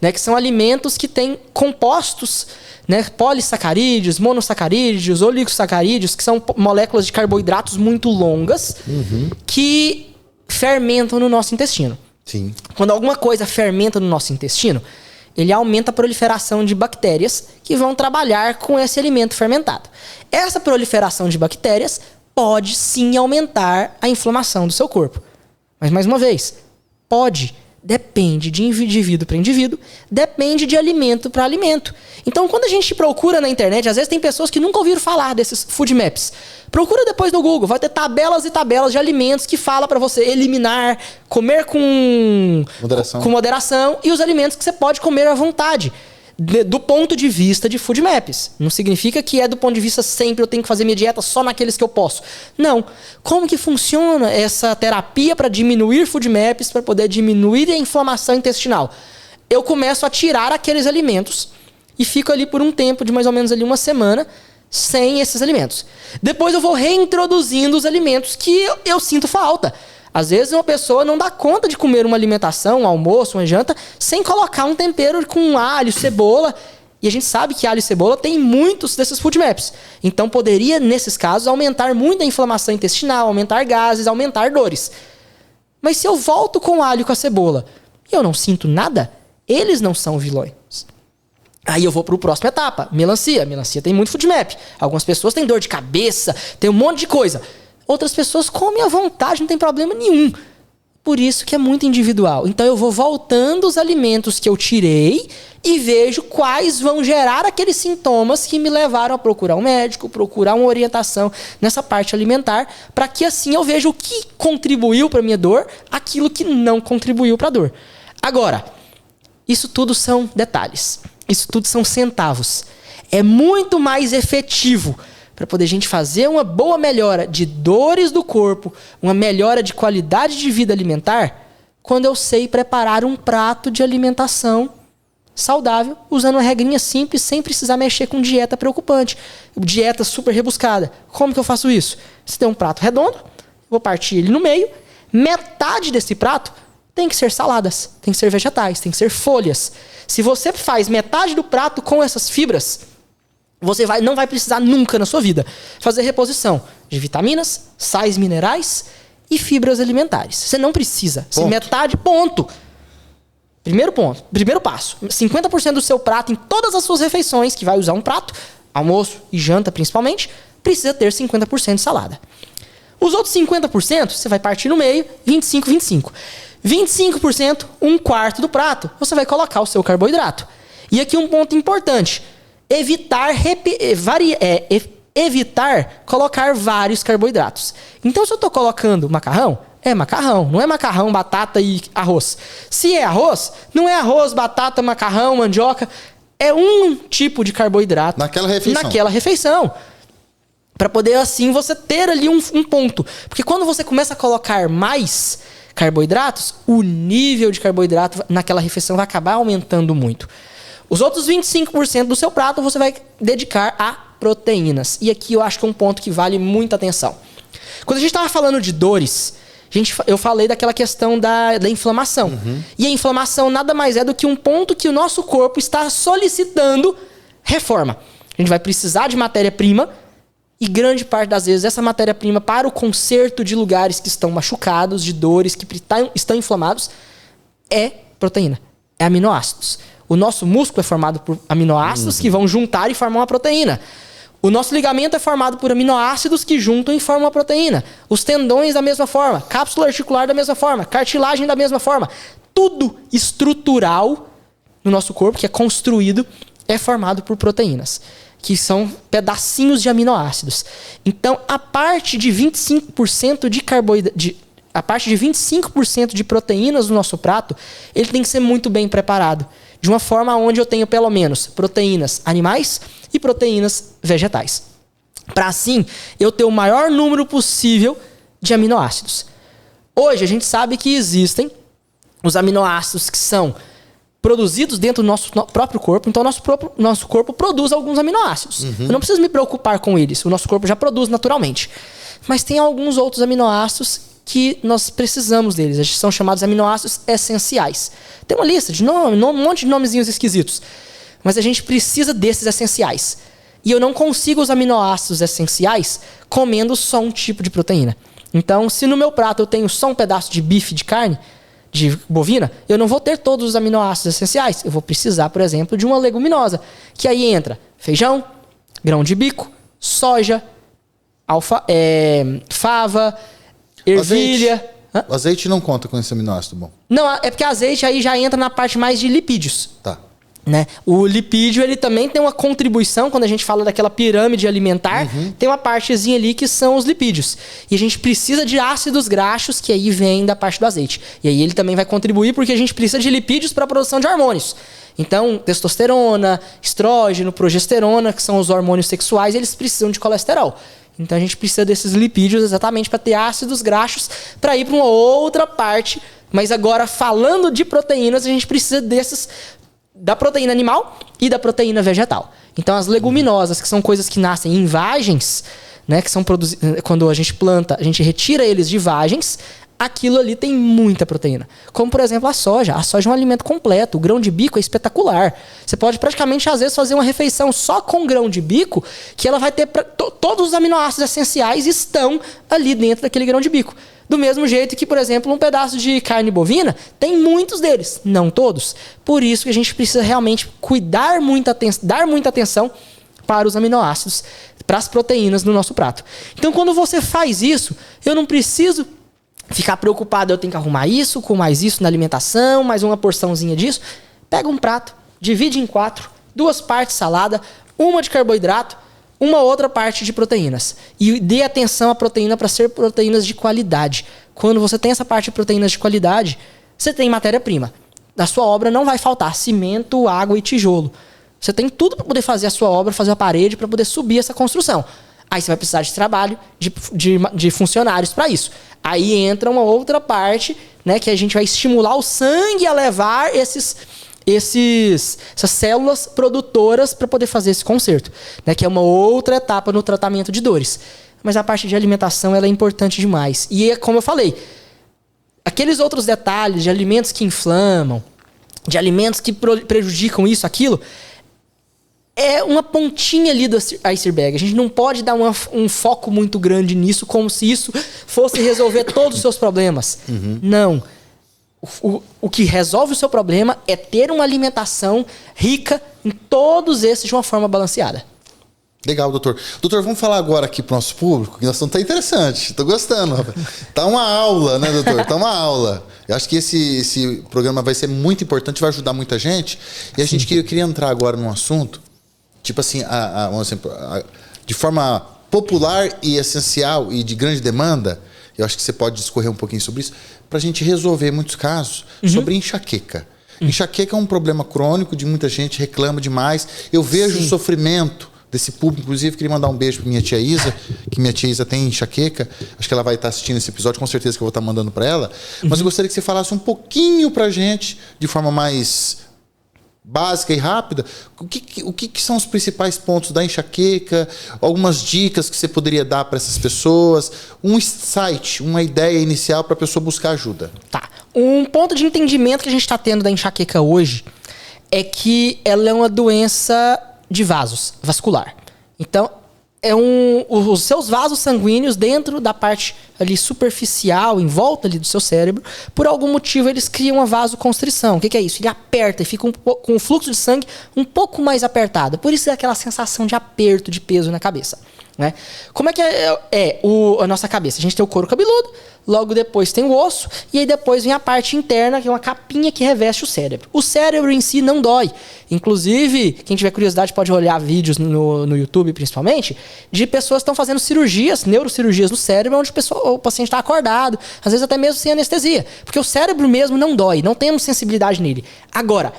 né, que são alimentos que têm compostos, né, polissacarídeos, monossacarídeos, oligosacarídeos, que são moléculas de carboidratos muito longas, que fermentam no nosso intestino. Sim. Quando alguma coisa fermenta no nosso intestino, ele aumenta a proliferação de bactérias que vão trabalhar com esse alimento fermentado. Essa proliferação de bactérias pode sim aumentar a inflamação do seu corpo. Mas, mais uma vez, pode, depende de indivíduo para indivíduo, depende de alimento para alimento. Então, quando a gente procura na internet, às vezes tem pessoas que nunca ouviram falar desses food maps. Procura depois no Google, vai ter tabelas e tabelas de alimentos que fala para você eliminar, comer com moderação e os alimentos que você pode comer à vontade. Do ponto de vista de food maps. Não significa que é do ponto de vista sempre eu tenho que fazer minha dieta só naqueles que eu posso. Não. Como que funciona essa terapia para diminuir food maps, para poder diminuir a inflamação intestinal? Eu começo a tirar aqueles alimentos e fico ali por um tempo de mais ou menos ali uma semana sem esses alimentos. Depois eu vou reintroduzindo os alimentos que eu sinto falta. Às vezes uma pessoa não dá conta de comer uma alimentação, um almoço, uma janta, sem colocar um tempero com alho, cebola. E a gente sabe que alho e cebola tem muitos desses food maps. Então poderia, nesses casos, aumentar muito a inflamação intestinal, aumentar gases, aumentar dores. Mas se eu volto com o alho e com a cebola e eu não sinto nada, eles não são vilões. Aí eu vou para a próxima etapa, melancia. Melancia tem muito food map. Algumas pessoas têm dor de cabeça, tem um monte de coisa. Outras pessoas comem à vontade, não tem problema nenhum. Por isso que é muito individual. Então eu vou voltando os alimentos que eu tirei e vejo quais vão gerar aqueles sintomas que me levaram a procurar um médico, procurar uma orientação nessa parte alimentar, para que assim eu veja o que contribuiu para a minha dor, aquilo que não contribuiu para a dor. Agora, isso tudo são detalhes. Isso tudo são centavos. É muito mais efetivo para poder a gente fazer uma boa melhora de dores do corpo, uma melhora de qualidade de vida alimentar, quando eu sei preparar um prato de alimentação saudável, usando uma regrinha simples, sem precisar mexer com dieta preocupante, dieta super rebuscada. Como que eu faço isso? Você tem um prato redondo, vou partir ele no meio, metade desse prato tem que ser saladas, tem que ser vegetais, tem que ser folhas. Se você faz metade do prato com essas fibras, você não vai precisar nunca na sua vida fazer reposição de vitaminas, sais minerais e fibras alimentares. Você não precisa. Se metade, ponto. Primeiro ponto. Primeiro passo. 50% do seu prato em todas as suas refeições, que vai usar um prato, almoço e janta principalmente, precisa ter 50% de salada. Os outros 50%, você vai partir no meio, 25%. 25%, um quarto do prato, você vai colocar o seu carboidrato. E aqui um ponto importante. Evitar colocar vários carboidratos. Então, se eu estou colocando macarrão, é macarrão. Não é macarrão, batata e arroz. Se é arroz, não é arroz, batata, macarrão, mandioca. É um tipo de carboidrato naquela refeição. Para poder, assim, você ter ali um ponto. Porque quando você começa a colocar mais carboidratos, o nível de carboidrato naquela refeição vai acabar aumentando muito. Os outros 25% do seu prato você vai dedicar a proteínas. E aqui eu acho que é um ponto que vale muita atenção. Quando a gente estava falando de dores, eu falei daquela questão da inflamação. E a inflamação nada mais é do que um ponto que o nosso corpo está solicitando reforma. A gente vai precisar de matéria-prima e grande parte das vezes essa matéria-prima para o conserto de lugares que estão machucados, de dores que estão inflamados, é proteína, é aminoácidos. O nosso músculo é formado por aminoácidos que vão juntar e formar uma proteína. O nosso ligamento é formado por aminoácidos que juntam e formam uma proteína. Os tendões da mesma forma, cápsula articular da mesma forma, cartilagem da mesma forma. Tudo estrutural no nosso corpo, que é construído, é formado por proteínas, que são pedacinhos de aminoácidos. Então, a parte de 25% de carboidrato, a parte de 25% de proteínas no nosso prato, ele tem que ser muito bem preparado, de uma forma onde eu tenho pelo menos proteínas animais e proteínas vegetais. Para assim, eu ter o maior número possível de aminoácidos. Hoje, a gente sabe que existem os aminoácidos que são produzidos dentro do nosso próprio corpo. Então, nosso corpo produz alguns aminoácidos. Eu não preciso me preocupar com eles. O nosso corpo já produz naturalmente. Mas tem alguns outros aminoácidos que nós precisamos deles. Eles são chamados aminoácidos essenciais. Tem uma lista de um monte de nomezinhos esquisitos. Mas a gente precisa desses essenciais. E eu não consigo os aminoácidos essenciais comendo só um tipo de proteína. Então, se no meu prato eu tenho só um pedaço de bife de carne, de bovina, eu não vou ter todos os aminoácidos essenciais. Eu vou precisar, por exemplo, de uma leguminosa. Que aí entra feijão, grão de bico, soja, fava, ervilha. O azeite não conta com esse aminoácido, bom? Não, é porque azeite aí já entra na parte mais de lipídios. Tá. Né? O lipídio, ele também tem uma contribuição, quando a gente fala daquela pirâmide alimentar, tem uma partezinha ali que são os lipídios. E a gente precisa de ácidos graxos, que aí vem da parte do azeite. E aí ele também vai contribuir porque a gente precisa de lipídios para a produção de hormônios. Então, testosterona, estrógeno, progesterona, que são os hormônios sexuais, eles precisam de colesterol. Então a gente precisa desses lipídios exatamente para ter ácidos graxos para ir para uma outra parte. Mas agora, falando de proteínas, a gente precisa desses da proteína animal e da proteína vegetal. Então as leguminosas, que são coisas que nascem em vagens, né, que são produzidas quando a gente planta, a gente retira eles de vagens, aquilo ali tem muita proteína. Como, por exemplo, a soja. A soja é um alimento completo. O grão de bico é espetacular. Você pode praticamente, às vezes, fazer uma refeição só com grão de bico, que ela vai ter todos os aminoácidos essenciais estão ali dentro daquele grão de bico. Do mesmo jeito que, por exemplo, um pedaço de carne bovina tem muitos deles, não todos. Por isso que a gente precisa realmente dar muita atenção para os aminoácidos, para as proteínas no nosso prato. Então, quando você faz isso, eu não preciso ficar preocupado, eu tenho que arrumar isso, com mais isso na alimentação, mais uma porçãozinha disso. Pega um prato, divide em 4, 2 partes salada, uma de carboidrato, uma outra parte de proteínas. E dê atenção à proteína para ser proteínas de qualidade. Quando você tem essa parte de proteínas de qualidade, você tem matéria-prima. Na sua obra não vai faltar cimento, água e tijolo. Você tem tudo para poder fazer a sua obra, fazer a parede, para poder subir essa construção. Aí você vai precisar de trabalho, de funcionários para isso. Aí entra uma outra parte, né, que a gente vai estimular o sangue a levar essas células produtoras para poder fazer esse conserto, né, que é uma outra etapa no tratamento de dores. Mas a parte de alimentação ela é importante demais. E é como eu falei, aqueles outros detalhes de alimentos que inflamam, de alimentos que prejudicam isso, aquilo, é uma pontinha ali do iceberg. A gente não pode dar um foco muito grande nisso, como se isso fosse resolver todos os seus problemas. Não. O que resolve o seu problema é ter uma alimentação rica em todos esses de uma forma balanceada. Legal, doutor. Doutor, vamos falar agora aqui pro nosso público, que o assunto tá interessante. Tô gostando, rapaz. Tá uma aula, né, doutor? Tá uma aula. Eu acho que esse programa vai ser muito importante, vai ajudar muita gente. E a gente queria entrar agora num assunto, tipo assim, de forma popular e essencial e de grande demanda. Eu acho que você pode discorrer um pouquinho sobre isso, para a gente resolver muitos casos sobre enxaqueca. Enxaqueca é um problema crônico, de muita gente reclama demais. Eu vejo o sofrimento desse público. Inclusive, queria mandar um beijo para minha tia Isa, que minha tia Isa tem enxaqueca. Acho que ela vai estar assistindo esse episódio, com certeza que eu vou estar mandando para ela. Mas eu gostaria que você falasse um pouquinho para a gente, de forma mais básica e rápida, o que são os principais pontos da enxaqueca, algumas dicas que você poderia dar para essas pessoas, um insight, uma ideia inicial para a pessoa buscar ajuda. Tá. Um ponto de entendimento que a gente está tendo da enxaqueca hoje é que ela é uma doença de vasos, vascular. Então, os seus vasos sanguíneos dentro da parte ali superficial, em volta ali do seu cérebro, por algum motivo eles criam uma vasoconstrição. O que é isso? Ele aperta e fica com o fluxo de sangue um pouco mais apertado. Por isso é aquela sensação de aperto, de peso na cabeça. Né? Como é que a nossa cabeça? A gente tem o couro cabeludo, logo depois tem o osso, e aí depois vem a parte interna, que é uma capinha que reveste o cérebro. O cérebro em si não dói. Inclusive, quem tiver curiosidade pode olhar vídeos no YouTube, principalmente, de pessoas que estão fazendo cirurgias, neurocirurgias no cérebro, onde o paciente está acordado, às vezes até mesmo sem anestesia. Porque o cérebro mesmo não dói, não temos sensibilidade nele. Agora,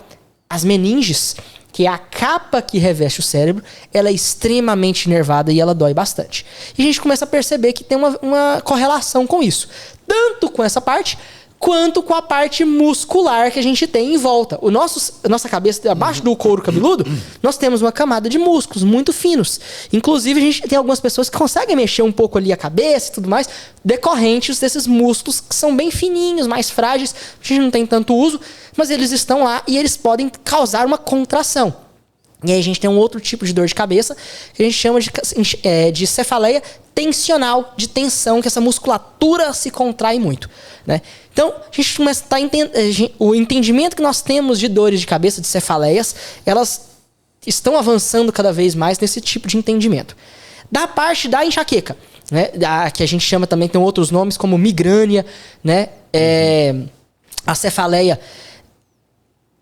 as meninges, que é a capa que reveste o cérebro, ela é extremamente nervada e ela dói bastante. E a gente começa a perceber que tem uma correlação com isso. Tanto com essa parte, quanto com a parte muscular que a gente tem em volta. A nossa cabeça, abaixo do couro cabeludo, nós temos uma camada de músculos muito finos. Inclusive, a gente tem algumas pessoas que conseguem mexer um pouco ali a cabeça e tudo mais, decorrentes desses músculos que são bem fininhos, mais frágeis. A gente não tem tanto uso, mas eles estão lá e eles podem causar uma contração. E aí a gente tem um outro tipo de dor de cabeça que a gente chama de cefaleia tensional, de tensão, que essa musculatura se contrai muito, né? Então, a gente começa a o entendimento que nós temos de dores de cabeça, de cefaleias, elas estão avançando cada vez mais nesse tipo de entendimento. Da parte da enxaqueca, né? Que a gente chama também, tem outros nomes como migrânia, né? A cefaleia,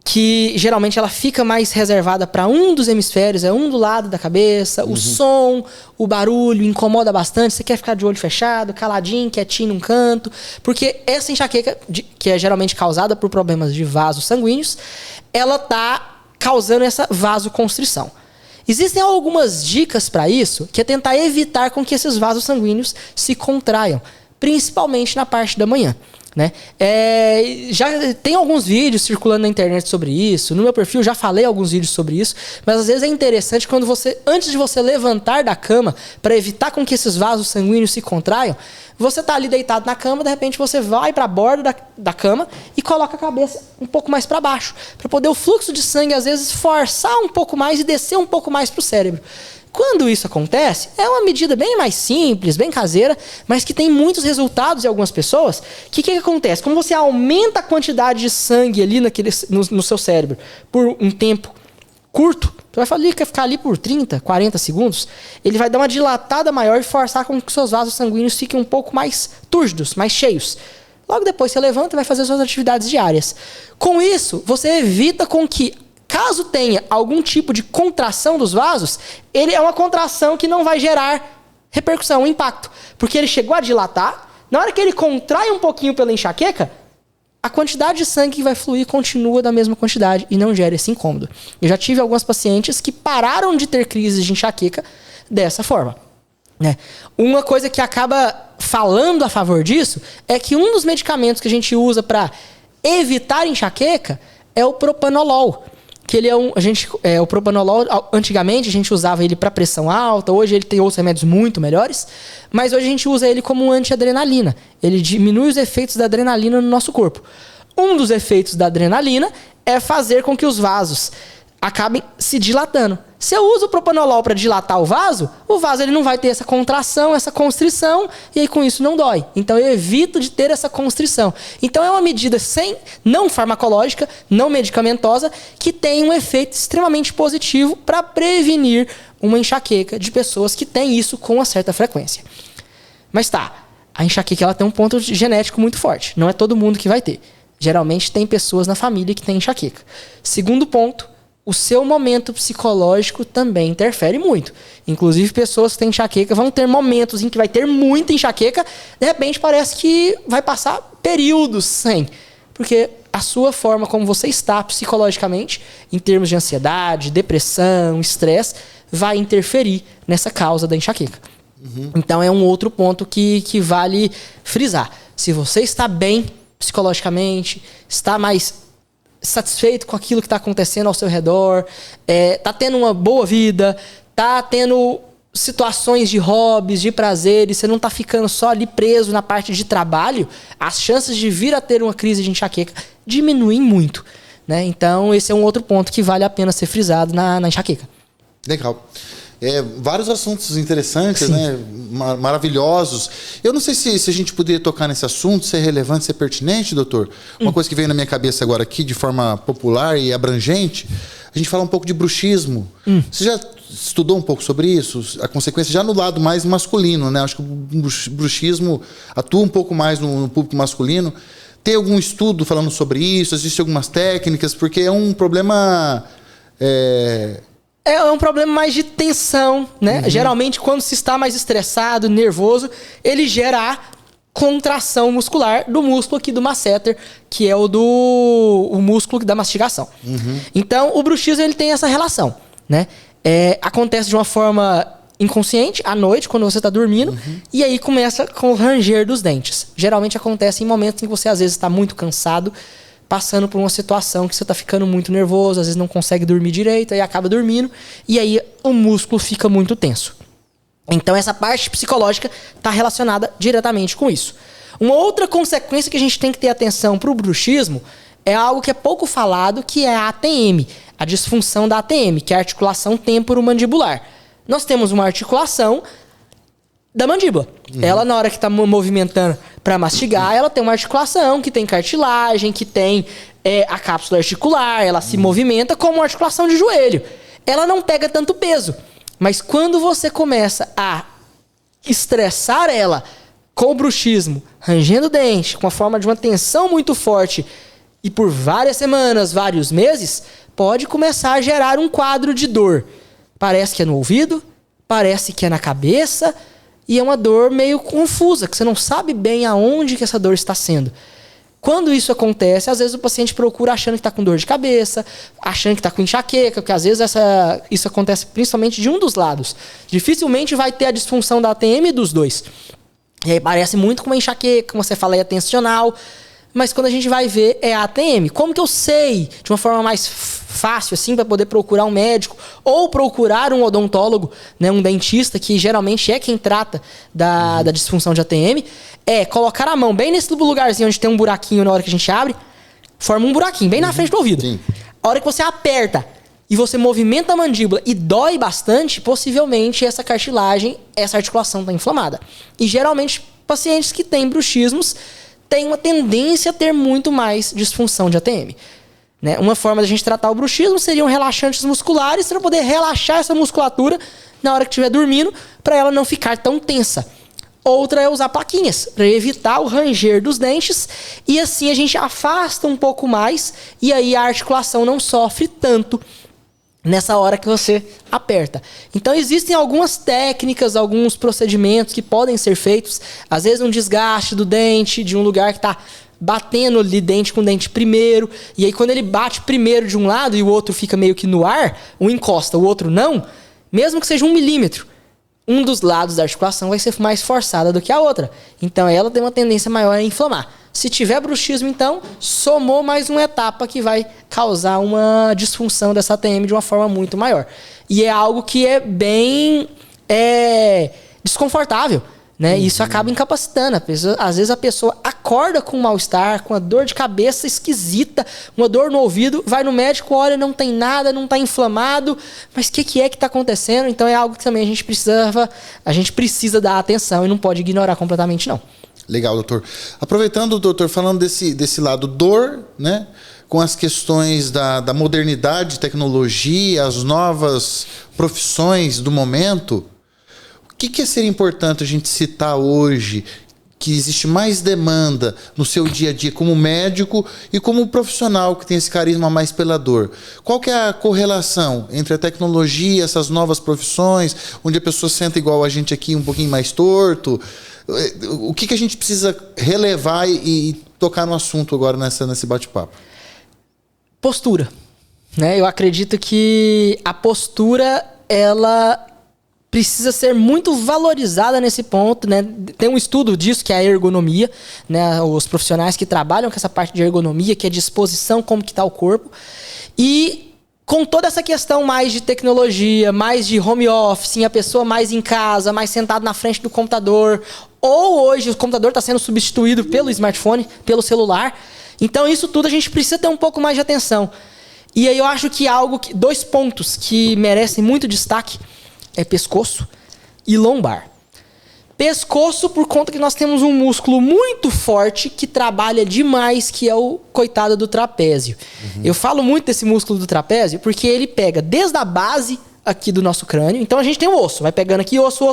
que geralmente ela fica mais reservada para um dos hemisférios, é um do lado da cabeça, o som, o barulho incomoda bastante, você quer ficar de olho fechado, caladinho, quietinho num canto, porque essa enxaqueca, que é geralmente causada por problemas de vasos sanguíneos, ela tá causando essa vasoconstrição. Existem algumas dicas para isso, que é tentar evitar com que esses vasos sanguíneos se contraiam, principalmente na parte da manhã. Né? Já tem alguns vídeos circulando na internet sobre isso. No meu perfil já falei alguns vídeos sobre isso. Mas às vezes é interessante quando antes de você levantar da cama, para evitar com que esses vasos sanguíneos se contraiam, você tá ali deitado na cama, de repente você vai para a borda da cama e coloca a cabeça um pouco mais para baixo, para poder o fluxo de sangue às vezes forçar um pouco mais e descer um pouco mais para o cérebro. Quando isso acontece, é uma medida bem mais simples, bem caseira, mas que tem muitos resultados em algumas pessoas. Que acontece? Como você aumenta a quantidade de sangue ali no seu cérebro por um tempo curto, você vai ficar ali por 30, 40 segundos, ele vai dar uma dilatada maior e forçar com que seus vasos sanguíneos fiquem um pouco mais túrgidos, mais cheios. Logo depois você levanta e vai fazer suas atividades diárias. Com isso, você evita com que, caso tenha algum tipo de contração dos vasos, ele é uma contração que não vai gerar repercussão, impacto. Porque ele chegou a dilatar, na hora que ele contrai um pouquinho pela enxaqueca, a quantidade de sangue que vai fluir continua da mesma quantidade e não gera esse incômodo. Eu já tive algumas pacientes que pararam de ter crises de enxaqueca dessa forma. Né? Uma coisa que acaba falando a favor disso é que um dos medicamentos que a gente usa para evitar enxaqueca é o propanolol. Que ele o propanolol, antigamente a gente usava ele para pressão alta, hoje ele tem outros remédios muito melhores, mas hoje a gente usa ele como um antiadrenalina. Ele diminui os efeitos da adrenalina no nosso corpo. Um dos efeitos da adrenalina é fazer com que os vasos acabem se dilatando. Se eu uso o propanolol para dilatar o vaso ele não vai ter essa contração, essa constrição, e aí com isso não dói. Então eu evito de ter essa constrição. Então é uma medida não farmacológica, não medicamentosa, que tem um efeito extremamente positivo para prevenir uma enxaqueca de pessoas que têm isso com uma certa frequência. Mas a enxaqueca ela tem um ponto genético muito forte. Não é todo mundo que vai ter. Geralmente tem pessoas na família que têm enxaqueca. Segundo ponto, o seu momento psicológico também interfere muito. Inclusive, pessoas que têm enxaqueca vão ter momentos em que vai ter muita enxaqueca, de repente parece que vai passar períodos sem. Porque a sua forma como você está psicologicamente, em termos de ansiedade, depressão, estresse, vai interferir nessa causa da enxaqueca. Então é um outro ponto que vale frisar. Se você está bem psicologicamente, está mais satisfeito com aquilo que está acontecendo ao seu redor, tá tendo uma boa vida, tá tendo situações de hobbies, de prazeres, você não tá ficando só ali preso na parte de trabalho, as chances de vir a ter uma crise de enxaqueca diminuem muito, né? Então esse é um outro ponto que vale a pena ser frisado na enxaqueca. Legal. Vários assuntos interessantes, né? Maravilhosos. Eu não sei se a gente poderia tocar nesse assunto, se é relevante, se é pertinente, doutor. Uma coisa que veio na minha cabeça agora aqui, de forma popular e abrangente, a gente fala um pouco de bruxismo. Você já estudou um pouco sobre isso? A consequência já no lado mais masculino, né? Acho que o bruxismo atua um pouco mais no público masculino. Tem algum estudo falando sobre isso? Existem algumas técnicas? Porque é um problema... É um problema mais de tensão, né? Geralmente, quando se está mais estressado, nervoso, ele gera a contração muscular do músculo aqui do masseter, que é o músculo da mastigação. Então, o bruxismo ele tem essa relação, né? Acontece de uma forma inconsciente, à noite, quando você está dormindo, e aí começa com o ranger dos dentes. Geralmente acontece em momentos em que você, às vezes, está muito cansado, passando por uma situação que você está ficando muito nervoso, às vezes não consegue dormir direito, aí acaba dormindo, e aí o músculo fica muito tenso. Então essa parte psicológica está relacionada diretamente com isso. Uma outra consequência que a gente tem que ter atenção para o bruxismo é algo que é pouco falado, que é a ATM, a disfunção da ATM, que é a articulação temporomandibular. Nós temos uma articulação da mandíbula. Ela, na hora que está movimentando para mastigar, ela tem uma articulação que tem cartilagem, que tem a cápsula articular, ela se movimenta como uma articulação de joelho. Ela não pega tanto peso. Mas quando você começa a estressar ela com o bruxismo, rangendo o dente, com a forma de uma tensão muito forte, e por várias semanas, vários meses, pode começar a gerar um quadro de dor. Parece que é no ouvido, parece que é na cabeça, e é uma dor meio confusa, que você não sabe bem aonde que essa dor está sendo. Quando isso acontece, às vezes o paciente procura achando que está com dor de cabeça, achando que está com enxaqueca, porque às vezes isso acontece principalmente de um dos lados. Dificilmente vai ter a disfunção da ATM dos dois. E aí parece muito com uma enxaqueca, como você fala, é tensional. Mas quando a gente vai ver, é a ATM. Como que eu sei, de uma forma mais fácil, assim, para poder procurar um médico ou procurar um odontólogo, né, um dentista, que geralmente é quem trata da disfunção de ATM, é colocar a mão bem nesse lugarzinho onde tem um buraquinho na hora que a gente abre, forma um buraquinho bem na frente do ouvido. Sim. A hora que você aperta e você movimenta a mandíbula e dói bastante, possivelmente essa cartilagem, essa articulação está inflamada. E geralmente pacientes que têm bruxismos têm uma tendência a ter muito mais disfunção de ATM. Né? Uma forma da gente tratar o bruxismo seriam relaxantes musculares para poder relaxar essa musculatura na hora que estiver dormindo, para ela não ficar tão tensa. Outra é usar plaquinhas, para evitar o ranger dos dentes, e assim a gente afasta um pouco mais, e aí a articulação não sofre tanto nessa hora que você aperta. Então existem algumas técnicas, alguns procedimentos que podem ser feitos, às vezes um desgaste do dente, de um lugar que está batendo ali dente com dente primeiro, e aí quando ele bate primeiro de um lado e o outro fica meio que no ar, um encosta, o outro não, mesmo que seja 1 milímetro, um dos lados da articulação vai ser mais forçada do que a outra. Então ela tem uma tendência maior a inflamar. Se tiver bruxismo, então, somou mais uma etapa que vai causar uma disfunção dessa ATM de uma forma muito maior. E é algo que é bem desconfortável, né? Isso acaba incapacitando. Às vezes a pessoa acorda com um mal-estar, com uma dor de cabeça esquisita, uma dor no ouvido, vai no médico, olha, não tem nada, não está inflamado, mas o que é que está acontecendo? Então é algo que também a gente precisa dar atenção e não pode ignorar completamente, não. Legal, doutor. Aproveitando, doutor, falando desse lado dor, né? Com as questões da modernidade, tecnologia, as novas profissões do momento, o que seria importante a gente citar hoje, que existe mais demanda no seu dia a dia como médico e como profissional que tem esse carisma mais pela dor? Qual que é a correlação entre a tecnologia, essas novas profissões, onde a pessoa senta igual a gente aqui, um pouquinho mais torto? O que a gente precisa relevar e tocar no assunto agora nesse bate-papo? Postura. Né? Eu acredito que a postura, ela precisa ser muito valorizada nesse ponto, né? Tem um estudo disso, que é a ergonomia, né? Os profissionais que trabalham com essa parte de ergonomia, que é disposição, como que está o corpo. E com toda essa questão mais de tecnologia, mais de home office, a pessoa mais em casa, mais sentado na frente do computador, ou hoje o computador está sendo substituído pelo smartphone, pelo celular. Então isso tudo a gente precisa ter um pouco mais de atenção. E aí eu acho que dois pontos que merecem muito destaque é pescoço e lombar. Pescoço, por conta que nós temos um músculo muito forte que trabalha demais, que é o coitado do trapézio. Eu falo muito desse músculo do trapézio porque ele pega desde a base aqui do nosso crânio. Então a gente tem o osso, vai pegando aqui osso.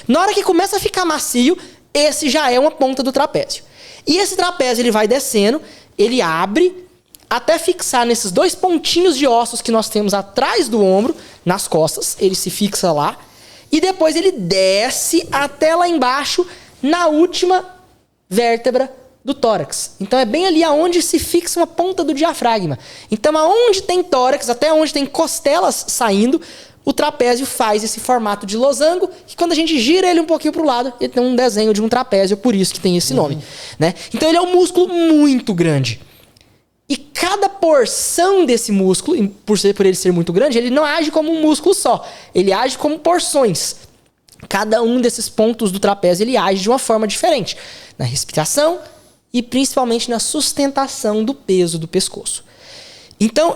Na hora que começa a ficar macio, esse já é uma ponta do trapézio. E esse trapézio ele vai descendo, ele abre até fixar nesses 2 pontinhos de ossos que nós temos atrás do ombro, nas costas, ele se fixa lá. E depois ele desce até lá embaixo, na última vértebra do tórax. Então é bem ali aonde se fixa uma ponta do diafragma. Então aonde tem tórax, até onde tem costelas saindo, o trapézio faz esse formato de losango, que quando a gente gira ele um pouquinho para o lado, ele tem um desenho de um trapézio, por isso que tem esse nome. Né? Então ele é um músculo muito grande. E cada porção desse músculo, por ele ser muito grande, ele não age como um músculo só. Ele age como porções. Cada um desses pontos do trapézio, ele age de uma forma diferente. Na respiração e principalmente na sustentação do peso do pescoço. Então,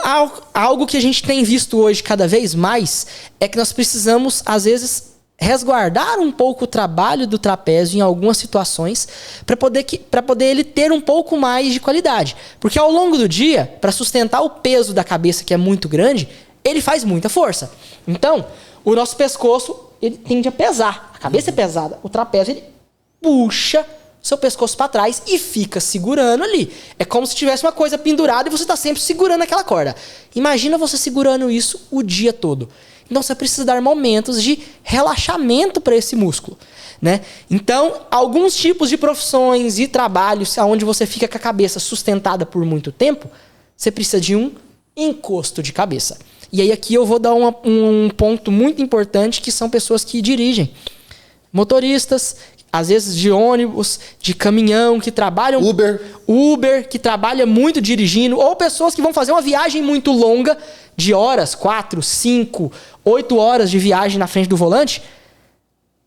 algo que a gente tem visto hoje cada vez mais é que nós precisamos, às vezes, resguardar um pouco o trabalho do trapézio em algumas situações para poder ele ter um pouco mais de qualidade. Porque ao longo do dia, para sustentar o peso da cabeça, que é muito grande, ele faz muita força. Então, o nosso pescoço ele tende a pesar. A cabeça é pesada. O trapézio ele puxa seu pescoço para trás e fica segurando ali. É como se tivesse uma coisa pendurada e você está sempre segurando aquela corda. Imagina você segurando isso o dia todo. Então você precisa dar momentos de relaxamento para esse músculo, né? Então, alguns tipos de profissões e trabalhos onde você fica com a cabeça sustentada por muito tempo, você precisa de um encosto de cabeça. E aí aqui eu vou dar um ponto muito importante, que são pessoas que dirigem. Motoristas, às vezes de ônibus, de caminhão, que trabalham... Uber, que trabalha muito dirigindo, ou pessoas que vão fazer uma viagem muito longa, de horas, 4, 5, 8 horas de viagem na frente do volante.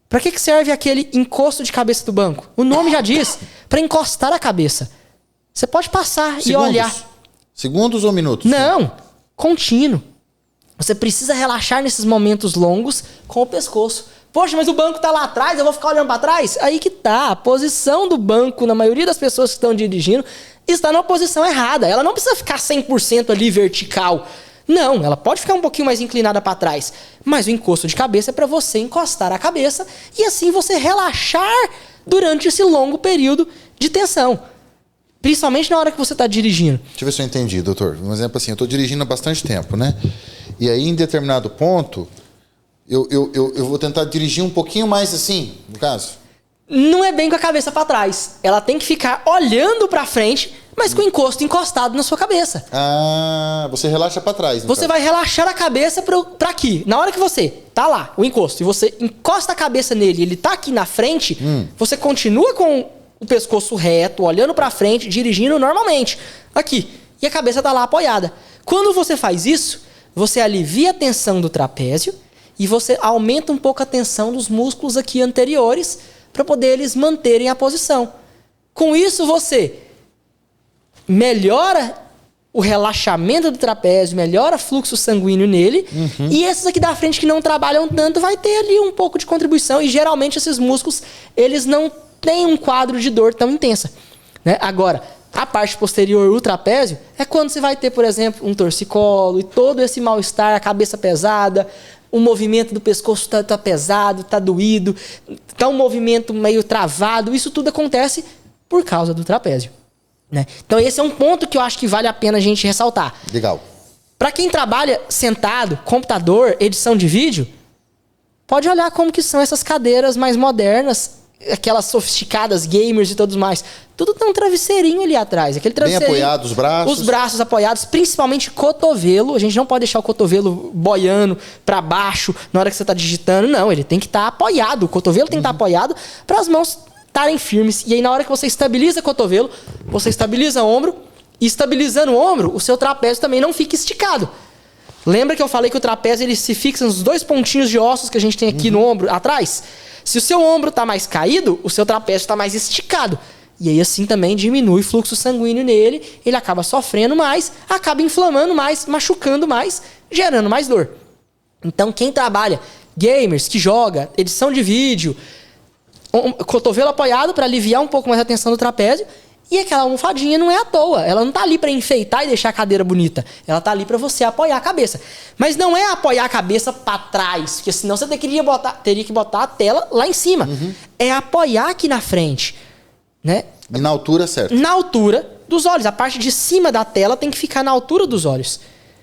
Para que serve aquele encosto de cabeça do banco? O nome já diz, para encostar a cabeça. Você pode passar e olhar. Segundos ou minutos? Não, contínuo. Você precisa relaxar nesses momentos longos com o pescoço. Poxa, mas o banco tá lá atrás, eu vou ficar olhando para trás? Aí que tá. A posição do banco, na maioria das pessoas que estão dirigindo, está numa posição errada. Ela não precisa ficar 100% ali vertical. Não, ela pode ficar um pouquinho mais inclinada para trás. Mas o encosto de cabeça é para você encostar a cabeça e assim você relaxar durante esse longo período de tensão. Principalmente na hora que você está dirigindo. Deixa eu ver se eu entendi, doutor. Um exemplo assim, eu estou dirigindo há bastante tempo, né? E aí, em determinado ponto, eu vou tentar dirigir um pouquinho mais assim, no caso. Não é bem com a cabeça para trás. Ela tem que ficar olhando para frente, mas com o encosto encostado na sua cabeça. Ah, você relaxa para trás. Você vai relaxar a cabeça para aqui. Na hora que você tá lá, o encosto, e você encosta a cabeça nele, ele tá aqui na frente, você continua com o pescoço reto, olhando para frente, dirigindo normalmente. Aqui. E a cabeça tá lá apoiada. Quando você faz isso, você alivia a tensão do trapézio e você aumenta um pouco a tensão dos músculos aqui anteriores para poder eles manterem a posição. Com isso, você melhora o relaxamento do trapézio, melhora o fluxo sanguíneo nele, e esses aqui da frente que não trabalham tanto vai ter ali um pouco de contribuição, e geralmente esses músculos, eles não têm um quadro de dor tão intensa, né? Agora, a parte posterior, o trapézio, é quando você vai ter, por exemplo, um torcicolo e todo esse mal-estar, a cabeça pesada, o movimento do pescoço tá pesado, tá doído, tá um movimento meio travado, isso tudo acontece por causa do trapézio, né? Então esse é um ponto que eu acho que vale a pena a gente ressaltar. Legal. Para quem trabalha sentado, computador, edição de vídeo, pode olhar como que são essas cadeiras mais modernas, aquelas sofisticadas, gamers e tudo mais. Tudo tem um travesseirinho ali atrás. Aquele travesseirinho, bem apoiado os braços. Os braços apoiados, principalmente cotovelo. A gente não pode deixar o cotovelo boiando para baixo na hora que você está digitando. Não, ele tem que estar apoiado. O cotovelo tem que estar apoiado para as mãos estarem firmes. E aí na hora que você estabiliza o cotovelo, você estabiliza o ombro. E estabilizando o ombro, o seu trapézio também não fica esticado. Lembra que eu falei que o trapézio ele se fixa nos 2 pontinhos de ossos que a gente tem aqui no ombro atrás? Se o seu ombro está mais caído, o seu trapézio está mais esticado. E aí assim também diminui o fluxo sanguíneo nele, ele acaba sofrendo mais, acaba inflamando mais, machucando mais, gerando mais dor. Então quem trabalha, gamers, que joga, edição de vídeo, cotovelo apoiado para aliviar um pouco mais a tensão do trapézio. E aquela almofadinha não é à toa. Ela não tá ali para enfeitar e deixar a cadeira bonita. Ela tá ali para você apoiar a cabeça. Mas não é apoiar a cabeça para trás, porque senão você teria que botar a tela lá em cima. É apoiar aqui na frente, né? E na altura certa. Na altura dos olhos. A parte de cima da tela tem que ficar na altura dos olhos.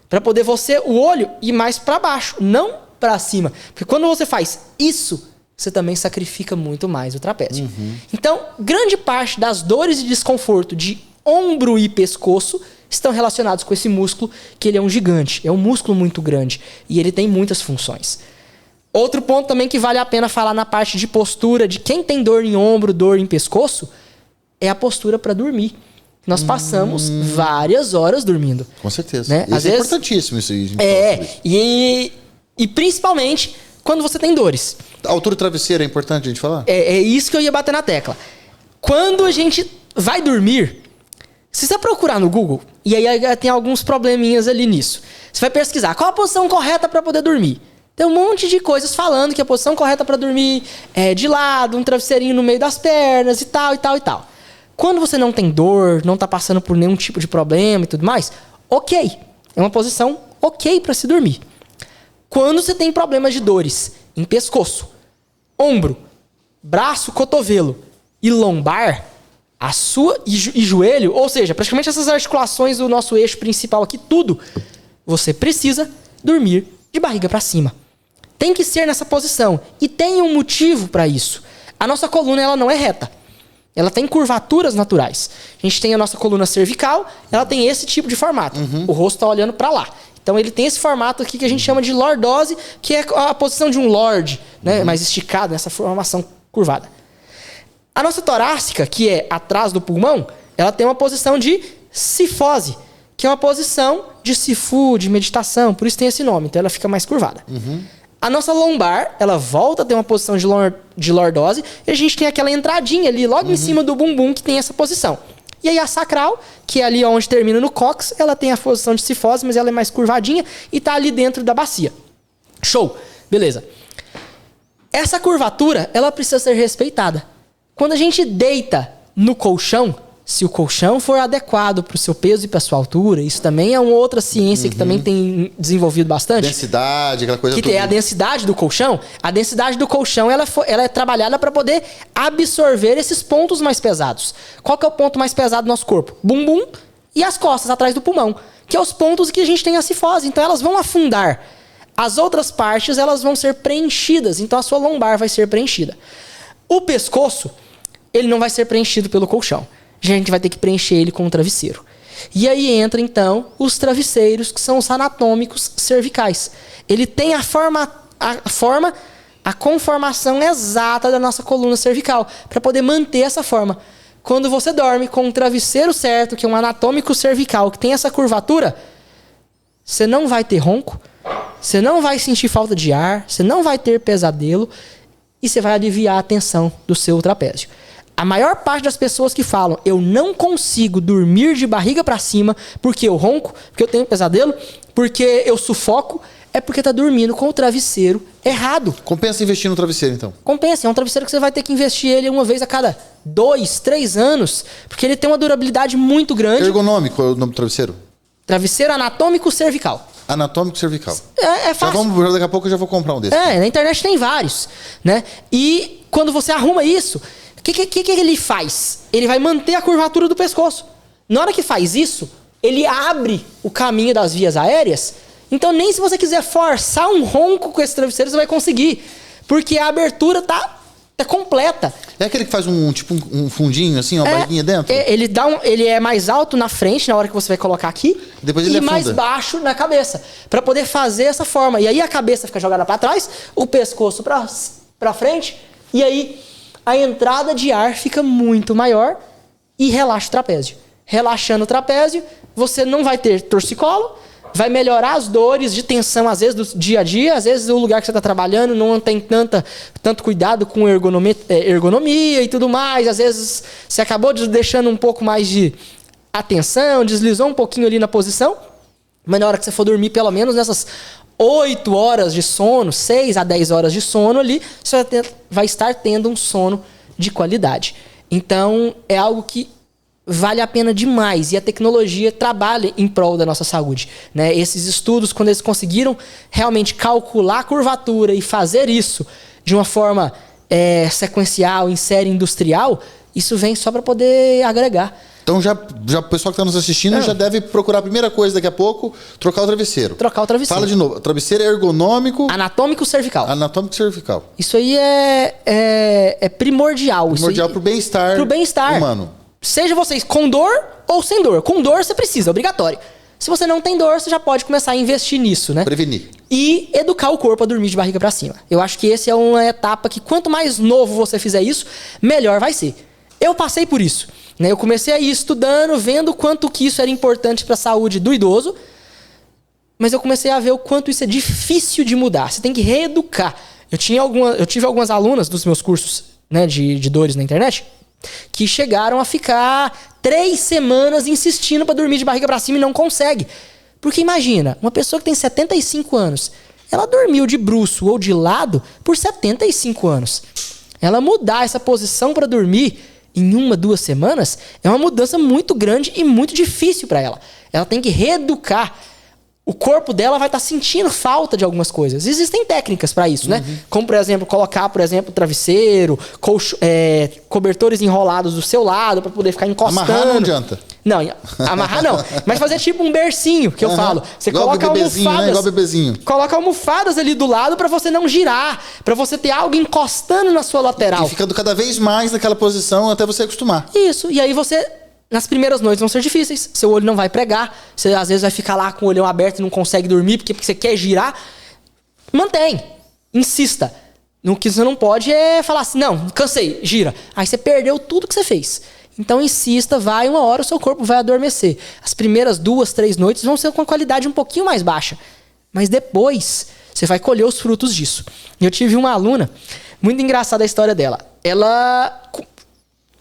Para poder o olho ir mais para baixo, não para cima. Porque quando você faz isso, você também sacrifica muito mais o trapézio. Então, grande parte das dores e desconforto de ombro e pescoço estão relacionados com esse músculo, que ele é um gigante. É um músculo muito grande. E ele tem muitas funções. Outro ponto também que vale a pena falar na parte de postura, de quem tem dor em ombro, dor em pescoço, é a postura para dormir. Nós passamos várias horas dormindo. Com certeza. Né? Às vezes, importantíssimo isso aí. E principalmente quando você tem dores. A altura do travesseiro é importante a gente falar? É isso que eu ia bater na tecla. Quando a gente vai dormir, se você procurar no Google, e aí tem alguns probleminhas ali nisso. Você vai pesquisar qual a posição correta para poder dormir. Tem um monte de coisas falando que a posição correta para dormir é de lado, um travesseirinho no meio das pernas e tal, e tal, e tal. Quando você não tem dor, não tá passando por nenhum tipo de problema e tudo mais, ok. É uma posição ok para se dormir. Quando você tem problemas de dores em pescoço, ombro, braço, cotovelo e lombar, e joelho, ou seja, praticamente essas articulações do nosso eixo principal aqui, tudo, você precisa dormir de barriga para cima. Tem que ser nessa posição. E tem um motivo para isso. A nossa coluna ela não é reta. Ela tem curvaturas naturais. A gente tem a nossa coluna cervical, ela tem esse tipo de formato. O rosto está olhando para lá. Então ele tem esse formato aqui que a gente chama de lordose, que é a posição de um lorde, né? Mais esticado, nessa formação curvada. A nossa torácica, que é atrás do pulmão, ela tem uma posição de cifose, que é uma posição de sifu, de meditação, por isso tem esse nome, então ela fica mais curvada. A nossa lombar, ela volta a ter uma posição de lordose, e a gente tem aquela entradinha ali, logo em cima do bumbum, que tem essa posição. E aí a sacral, que é ali onde termina no cóccix, ela tem a posição de cifose, mas ela é mais curvadinha e tá ali dentro da bacia. Show! Beleza. Essa curvatura, ela precisa ser respeitada. Quando a gente deita no colchão, se o colchão for adequado para o seu peso e para a sua altura, isso também é uma outra ciência que também tem desenvolvido bastante. Densidade, aquela coisa que é a densidade do colchão. A densidade do colchão ela é trabalhada para poder absorver esses pontos mais pesados. Qual que é o ponto mais pesado do nosso corpo? Bumbum e as costas atrás do pulmão, que é os pontos que a gente tem a cifose. Então elas vão afundar. As outras partes elas vão ser preenchidas. Então a sua lombar vai ser preenchida. O pescoço, ele não vai ser preenchido pelo colchão. A gente vai ter que preencher ele com um travesseiro. E aí entra, então, os travesseiros, que são os anatômicos cervicais. Ele tem a conformação exata da nossa coluna cervical, para poder manter essa forma. Quando você dorme com um travesseiro certo, que é um anatômico cervical, que tem essa curvatura, você não vai ter ronco, você não vai sentir falta de ar, você não vai ter pesadelo, e você vai aliviar a tensão do seu trapézio. A maior parte das pessoas que falam eu não consigo dormir de barriga para cima porque eu ronco, porque eu tenho pesadelo, porque eu sufoco, é porque tá dormindo com o travesseiro errado. Compensa investir no travesseiro, então? Compensa. É um travesseiro que você vai ter que investir ele uma vez a cada 2, 3 anos, porque ele tem uma durabilidade muito grande. Ergonômico é o nome do travesseiro? Travesseiro anatômico cervical. Anatômico cervical. É fácil. Daqui a pouco eu já vou comprar um desses. Na internet tem vários, né? E quando você arruma isso, o que ele faz? Ele vai manter a curvatura do pescoço. Na hora que faz isso, ele abre o caminho das vias aéreas. Então nem se você quiser forçar um ronco com esse travesseiro, você vai conseguir. Porque a abertura tá completa. É aquele que faz um fundinho, assim, uma barriguinha dentro? Ele é mais alto na frente, na hora que você vai colocar aqui. Depois ele e mais baixo na cabeça. Para poder fazer essa forma. E aí a cabeça fica jogada para trás, o pescoço para frente. E aí a entrada de ar fica muito maior e relaxa o trapézio. Relaxando o trapézio, você não vai ter torcicolo, vai melhorar as dores de tensão, às vezes, do dia a dia. Às vezes, o lugar que você está trabalhando não tem tanto cuidado com ergonomia e tudo mais. Às vezes, você acabou deixando um pouco mais de atenção, deslizou um pouquinho ali na posição. Mas na hora que você for dormir, pelo menos nessas 8 horas de sono, 6 a 10 horas de sono ali, você vai estar tendo um sono de qualidade. Então, é algo que vale a pena demais. E a tecnologia trabalha em prol da nossa saúde, né? Esses estudos, quando eles conseguiram realmente calcular a curvatura e fazer isso de uma forma sequencial, em série industrial, isso vem só para poder agregar. Então já o pessoal que está nos assistindo já deve procurar a primeira coisa daqui a pouco, trocar o travesseiro. Trocar o travesseiro. Fala de novo. Travesseiro é ergonômico. Anatômico cervical. Anatômico cervical. Isso aí é primordial. Primordial para o bem-estar humano. Seja vocês com dor ou sem dor. Com dor você precisa, é obrigatório. Se você não tem dor, você já pode começar a investir nisso, né? Prevenir. E educar o corpo a dormir de barriga para cima. Eu acho que essa é uma etapa que quanto mais novo você fizer isso, melhor vai ser. Eu passei por isso, né? Eu comecei a ir estudando, vendo quanto que isso era importante para a saúde do idoso, mas eu comecei a ver o quanto isso é difícil de mudar. Você tem que reeducar. Eu tive algumas alunas dos meus cursos, né, de dores na internet, que chegaram a ficar 3 semanas insistindo para dormir de barriga para cima e não consegue. Porque imagina, uma pessoa que tem 75 anos, ela dormiu de bruço ou de lado por 75 anos. Ela mudar essa posição para dormir em 1, 2 semanas é uma mudança muito grande e muito difícil para ela. Ela tem que reeducar. O corpo dela vai estar sentindo falta de algumas coisas. Existem técnicas para isso, né? Como, por exemplo, colocar, travesseiro, cobertores enrolados do seu lado para poder ficar encostando. Amarrar não adianta. Não, amarrar não. Mas fazer tipo um bercinho, que eu falo. Você igual coloca almofadas. Né? Igual bebezinho. Coloca almofadas ali do lado para você não girar, para você ter algo encostando na sua lateral. E ficando cada vez mais naquela posição até você acostumar. Isso. E aí você... Nas primeiras noites vão ser difíceis, seu olho não vai pregar, você às vezes vai ficar lá com o olhão aberto e não consegue dormir porque você quer girar. Mantém, insista. O que você não pode é falar assim, não, cansei, gira. Aí você perdeu tudo que você fez. Então insista, vai, uma hora o seu corpo vai adormecer. As primeiras 2, 3 noites vão ser com a qualidade um pouquinho mais baixa. Mas depois você vai colher os frutos disso. Eu tive uma aluna, muito engraçada a história dela. Ela...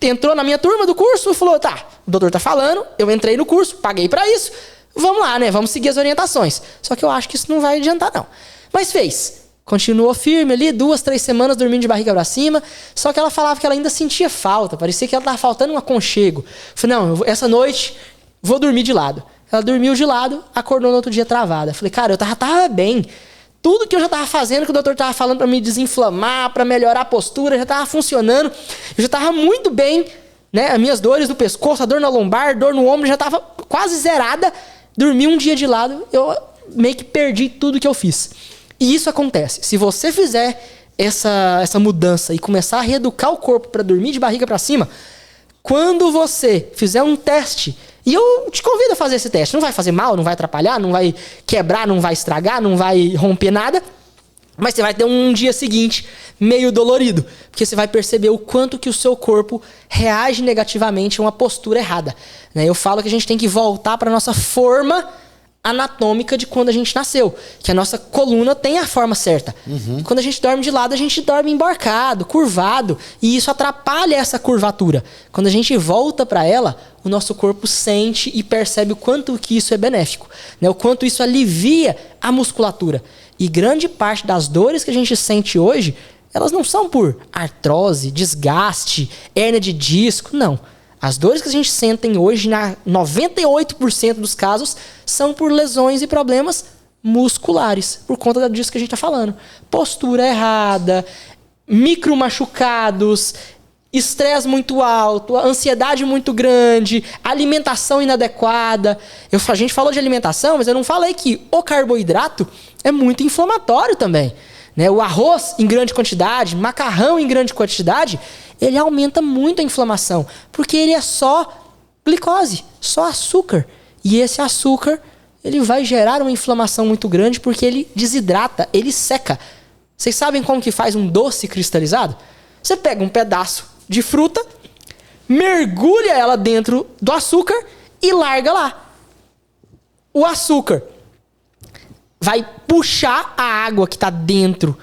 entrou na minha turma do curso e falou, tá, o doutor tá falando, eu entrei no curso, paguei pra isso, vamos lá, né, vamos seguir as orientações. Só que eu acho que isso não vai adiantar, não. Mas fez. Continuou firme ali, 2, 3 semanas dormindo de barriga pra cima, só que ela falava que ela ainda sentia falta, parecia que ela tava faltando um aconchego. Falei, não, essa noite vou dormir de lado. Ela dormiu de lado, acordou no outro dia travada. Falei, cara, eu tava bem. Tudo que eu já tava fazendo, que o doutor tava falando pra me desinflamar, pra melhorar a postura, já tava funcionando. Eu já tava muito bem, né? As minhas dores do pescoço, a dor na lombar, dor no ombro, já tava quase zerada. Dormi um dia de lado, eu meio que perdi tudo que eu fiz. E isso acontece. Se você fizer essa mudança e começar a reeducar o corpo pra dormir de barriga pra cima, quando você fizer um teste... E eu te convido a fazer esse teste. Não vai fazer mal, não vai atrapalhar, não vai quebrar, não vai estragar, não vai romper nada. Mas você vai ter um dia seguinte meio dolorido. Porque você vai perceber o quanto que o seu corpo reage negativamente a uma postura errada. Eu falo que a gente tem que voltar para a nossa forma anatômica de quando a gente nasceu. Que a nossa coluna tem a forma certa. E quando a gente dorme de lado, a gente dorme embarcado, curvado. E isso atrapalha essa curvatura. Quando a gente volta para ela, o nosso corpo sente e percebe o quanto que isso é benéfico. O quanto isso alivia a musculatura. E grande parte das dores que a gente sente hoje, elas não são por artrose, desgaste, hérnia de disco, não. As dores que a gente sente hoje, na 98% dos casos, são por lesões e problemas musculares, por conta disso que a gente está falando. Postura errada, micro machucados, estresse muito alto, ansiedade muito grande, alimentação inadequada. A gente falou de alimentação, mas eu não falei que o carboidrato é muito inflamatório também. O arroz em grande quantidade, macarrão em grande quantidade, ele aumenta muito a inflamação, porque ele é só glicose, só açúcar. E esse açúcar, ele vai gerar uma inflamação muito grande porque ele desidrata, ele seca. Vocês sabem como que faz um doce cristalizado? Você pega um pedaço de fruta, mergulha ela dentro do açúcar e larga lá. O açúcar vai puxar a água que está dentro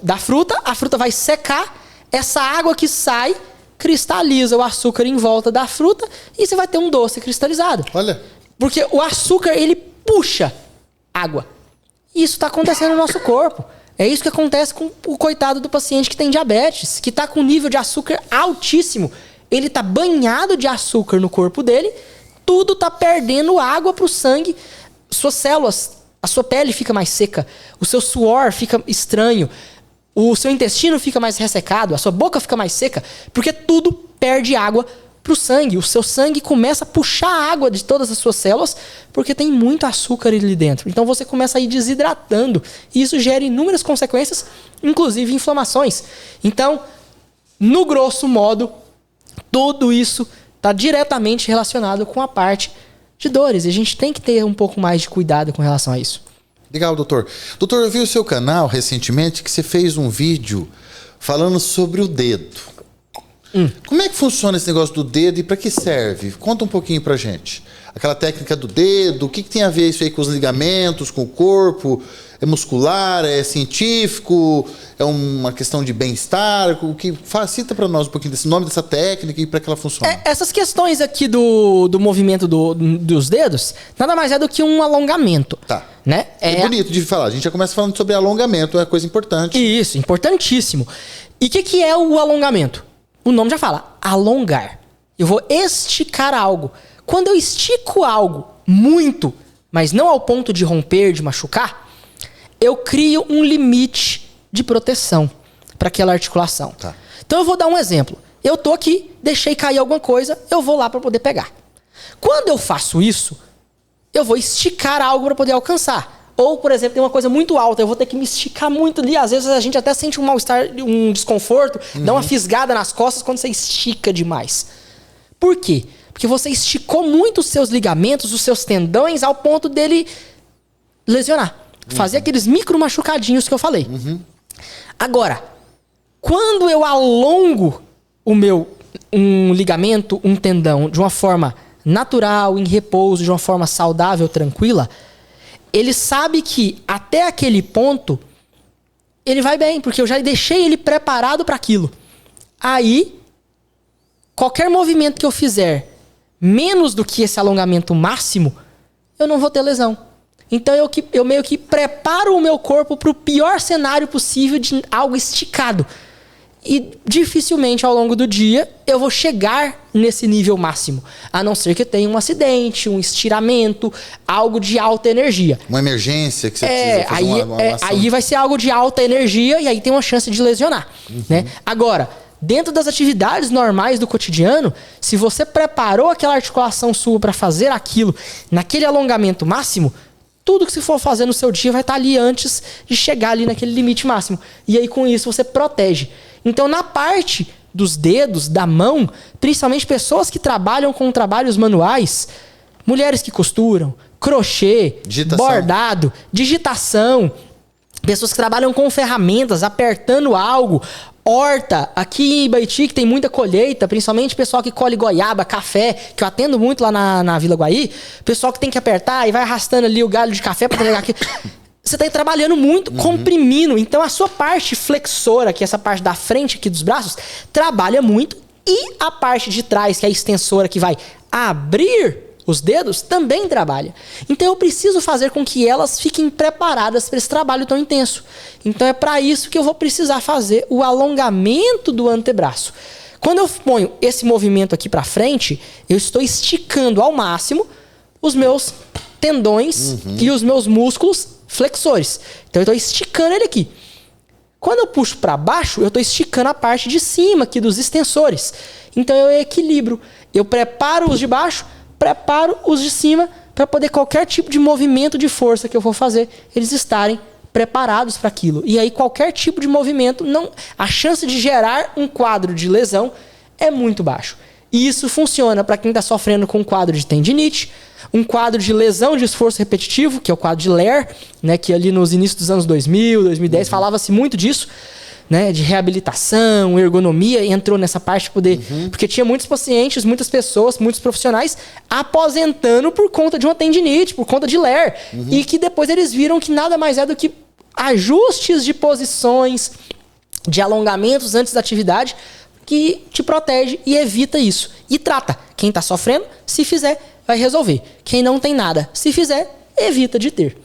da fruta, a fruta vai secar, essa água que sai cristaliza o açúcar em volta da fruta e você vai ter um doce cristalizado. Olha. Porque o açúcar, ele puxa água. E isso está acontecendo no nosso corpo. É isso que acontece com o coitado do paciente que tem diabetes, que está com nível de açúcar altíssimo. Ele está banhado de açúcar no corpo dele, tudo está perdendo água para o sangue, suas células, a sua pele fica mais seca, o seu suor fica estranho, o seu intestino fica mais ressecado, a sua boca fica mais seca, porque tudo perde água para o sangue. O seu sangue começa a puxar a água de todas as suas células, porque tem muito açúcar ali dentro. Então você começa a ir desidratando, e isso gera inúmeras consequências, inclusive inflamações. Então, no grosso modo, tudo isso está diretamente relacionado com a parte de dores. E a gente tem que ter um pouco mais de cuidado com relação a isso. Legal, doutor. Doutor, eu vi o seu canal recentemente que você fez um vídeo falando sobre o dedo. Como é que funciona esse negócio do dedo e para que serve? Conta um pouquinho pra gente. Aquela técnica do dedo, o que tem a ver isso aí com os ligamentos, com o corpo? É muscular, é científico, é uma questão de bem-estar? O que cita para nós um pouquinho desse nome dessa técnica e para que ela funciona. Essas questões aqui do movimento dos dedos, nada mais é do que um alongamento. Tá. Né? É bonito de falar. A gente já começa falando sobre alongamento, é uma coisa importante. Isso, importantíssimo. E o que é o alongamento? O nome já fala, alongar. Eu vou esticar algo. Quando eu estico algo muito, mas não ao ponto de romper, de machucar, eu crio um limite de proteção para aquela articulação. Tá. Então eu vou dar um exemplo. Eu tô aqui, deixei cair alguma coisa, eu vou lá para poder pegar. Quando eu faço isso, eu vou esticar algo para poder alcançar. Ou, por exemplo, tem uma coisa muito alta, eu vou ter que me esticar muito ali. Às vezes a gente até sente um mal-estar, um desconforto, dá uma fisgada nas costas quando você estica demais. Por quê? Porque você esticou muito os seus ligamentos, os seus tendões, ao ponto dele lesionar. Fazer aqueles micro machucadinhos que eu falei. Agora, quando eu alongo um ligamento, um tendão, de uma forma natural, em repouso, de uma forma saudável, tranquila, ele sabe que até aquele ponto ele vai bem, porque eu já deixei ele preparado para aquilo. Aí, qualquer movimento que eu fizer menos do que esse alongamento máximo, eu não vou ter lesão. Então eu meio que preparo o meu corpo para o pior cenário possível de algo esticado. E dificilmente ao longo do dia eu vou chegar nesse nível máximo. A não ser que eu tenha um acidente, um estiramento, algo de alta energia. Uma emergência que você precisa fazer uma ação. Aí vai ser algo de alta energia e aí tem uma chance de lesionar. Né? Agora, dentro das atividades normais do cotidiano, se você preparou aquela articulação sua para fazer aquilo naquele alongamento máximo, tudo que você for fazer no seu dia vai estar ali antes de chegar ali naquele limite máximo. E aí com isso você protege. Então, na parte dos dedos, da mão, principalmente pessoas que trabalham com trabalhos manuais, mulheres que costuram, crochê, bordado, digitação, pessoas que trabalham com ferramentas, apertando algo, horta, aqui em Ibaiti, que tem muita colheita, principalmente pessoal que colhe goiaba, café, que eu atendo muito lá na Vila Guaí, pessoal que tem que apertar e vai arrastando ali o galho de café para pegar aqui. Você está trabalhando muito, comprimindo. Então, a sua parte flexora, que é essa parte da frente aqui dos braços, trabalha muito. E a parte de trás, que é a extensora, que vai abrir os dedos, também trabalha. Então, eu preciso fazer com que elas fiquem preparadas para esse trabalho tão intenso. Então, é para isso que eu vou precisar fazer o alongamento do antebraço. Quando eu ponho esse movimento aqui para frente, eu estou esticando ao máximo os meus tendões e os meus músculos flexores. Então eu estou esticando ele aqui. Quando eu puxo para baixo, eu estou esticando a parte de cima aqui dos extensores. Então eu equilibro. Eu preparo os de baixo, preparo os de cima, para poder qualquer tipo de movimento de força que eu for fazer, eles estarem preparados para aquilo. E aí qualquer tipo de movimento, a chance de gerar um quadro de lesão é muito baixo. E isso funciona para quem está sofrendo com um quadro de tendinite, um quadro de lesão de esforço repetitivo, que é o quadro de Lehr, né, que ali nos inícios dos anos 2000, 2010, falava-se muito disso, né, de reabilitação, ergonomia, entrou nessa parte de poder... Porque tinha muitos pacientes, muitas pessoas, muitos profissionais aposentando por conta de uma tendinite, por conta de Lehr. E que depois eles viram que nada mais é do que ajustes de posições, de alongamentos antes da atividade, que te protege e evita isso. E trata. Quem está sofrendo, se fizer, vai resolver. Quem não tem nada, se fizer, evita de ter.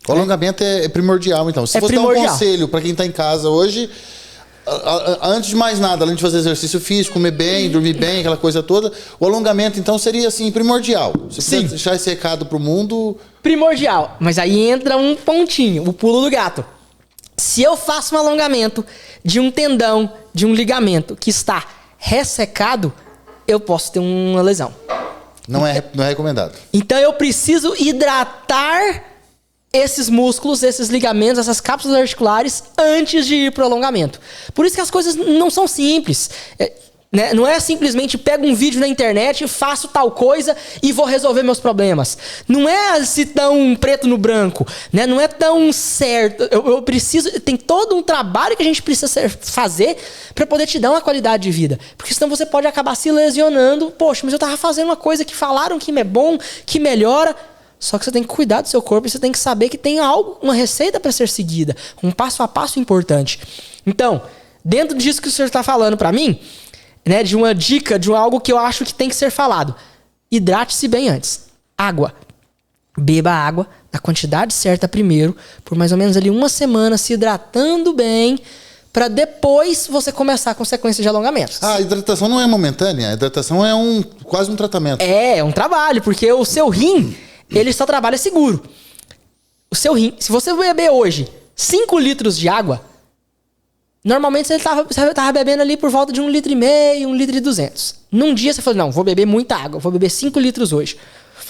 O alongamento é primordial, então. Se você dá um conselho para quem está em casa hoje, antes de mais nada, além de fazer exercício físico, comer bem, dormir bem, aquela coisa toda, o alongamento, então, seria, assim, primordial. Você precisa deixar esse recado pro mundo... Primordial. Mas aí entra um pontinho, o pulo do gato. Se eu faço um alongamento de um tendão, de um ligamento que está ressecado, eu posso ter uma lesão. Não é recomendado. Então eu preciso hidratar esses músculos, esses ligamentos, essas cápsulas articulares antes de ir pro alongamento. Por isso que as coisas não são simples. Né? Não é simplesmente pego um vídeo na internet, faço tal coisa e vou resolver meus problemas. Não é assim tão preto no branco, né? Não é tão certo. Eu preciso... Tem todo um trabalho que a gente precisa fazer para poder te dar uma qualidade de vida. Porque senão você pode acabar se lesionando. Poxa, mas eu tava fazendo uma coisa que falaram que é bom, que melhora. Só que você tem que cuidar do seu corpo e você tem que saber que tem algo, uma receita para ser seguida. Um passo a passo importante. Então, dentro disso que o senhor está falando para mim... Né, de uma dica, de algo que eu acho que tem que ser falado. Hidrate-se bem antes. Água. Beba água na quantidade certa primeiro, por mais ou menos ali uma semana, se hidratando bem, para depois você começar com sequência de alongamentos. A hidratação não é momentânea, a hidratação é quase um tratamento. É um trabalho, porque o seu rim, ele só trabalha seguro. O seu rim, se você beber hoje 5 litros de água, normalmente você tava bebendo ali por volta de 1,5 litro, 1,2 litros. Num dia você falou, não, vou beber muita água, vou beber 5 litros hoje.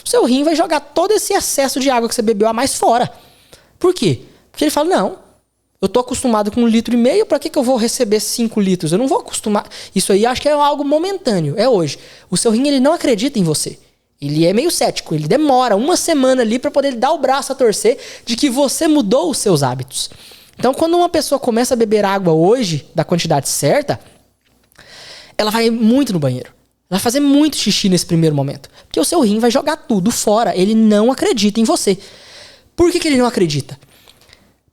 O seu rim vai jogar todo esse excesso de água que você bebeu a mais fora. Por quê? Porque ele fala, não, eu tô acostumado com 1,5 litro, pra que eu vou receber 5 litros? Eu não vou acostumar. Isso aí acho que é algo momentâneo, é hoje. O seu rim, ele não acredita em você. Ele é meio cético, ele demora uma semana ali pra poder dar o braço a torcer de que você mudou os seus hábitos. Então, quando uma pessoa começa a beber água hoje, da quantidade certa, ela vai muito no banheiro. Ela vai fazer muito xixi nesse primeiro momento. Porque o seu rim vai jogar tudo fora. Ele não acredita em você. Por que ele não acredita?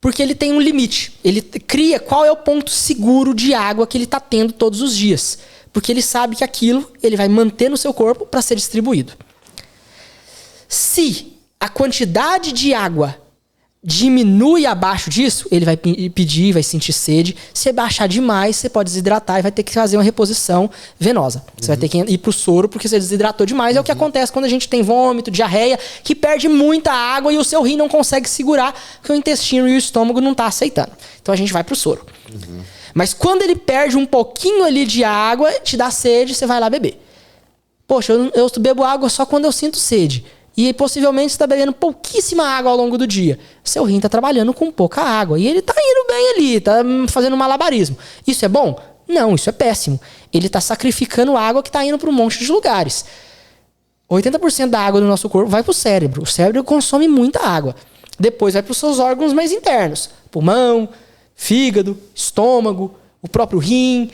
Porque ele tem um limite. Ele cria qual é o ponto seguro de água que ele está tendo todos os dias. Porque ele sabe que aquilo ele vai manter no seu corpo para ser distribuído. Se a quantidade de água diminui abaixo disso, ele vai pedir, vai sentir sede. Se baixar demais, você pode desidratar e vai ter que fazer uma reposição venosa. Você vai ter que ir pro soro porque você desidratou demais. É o que acontece quando a gente tem vômito, diarreia, que perde muita água e o seu rim não consegue segurar porque o intestino e o estômago não tá aceitando. Então a gente vai pro soro. Mas quando ele perde um pouquinho ali de água, te dá sede, você vai lá beber. Poxa, eu bebo água só quando eu sinto sede. E possivelmente você está bebendo pouquíssima água ao longo do dia. Seu rim está trabalhando com pouca água. E ele está indo bem ali, está fazendo malabarismo. Isso é bom? Não, isso é péssimo. Ele está sacrificando água que está indo para um monte de lugares. 80% da água do nosso corpo vai para o cérebro. O cérebro consome muita água. Depois vai para os seus órgãos mais internos. Pulmão, fígado, estômago, o próprio rim,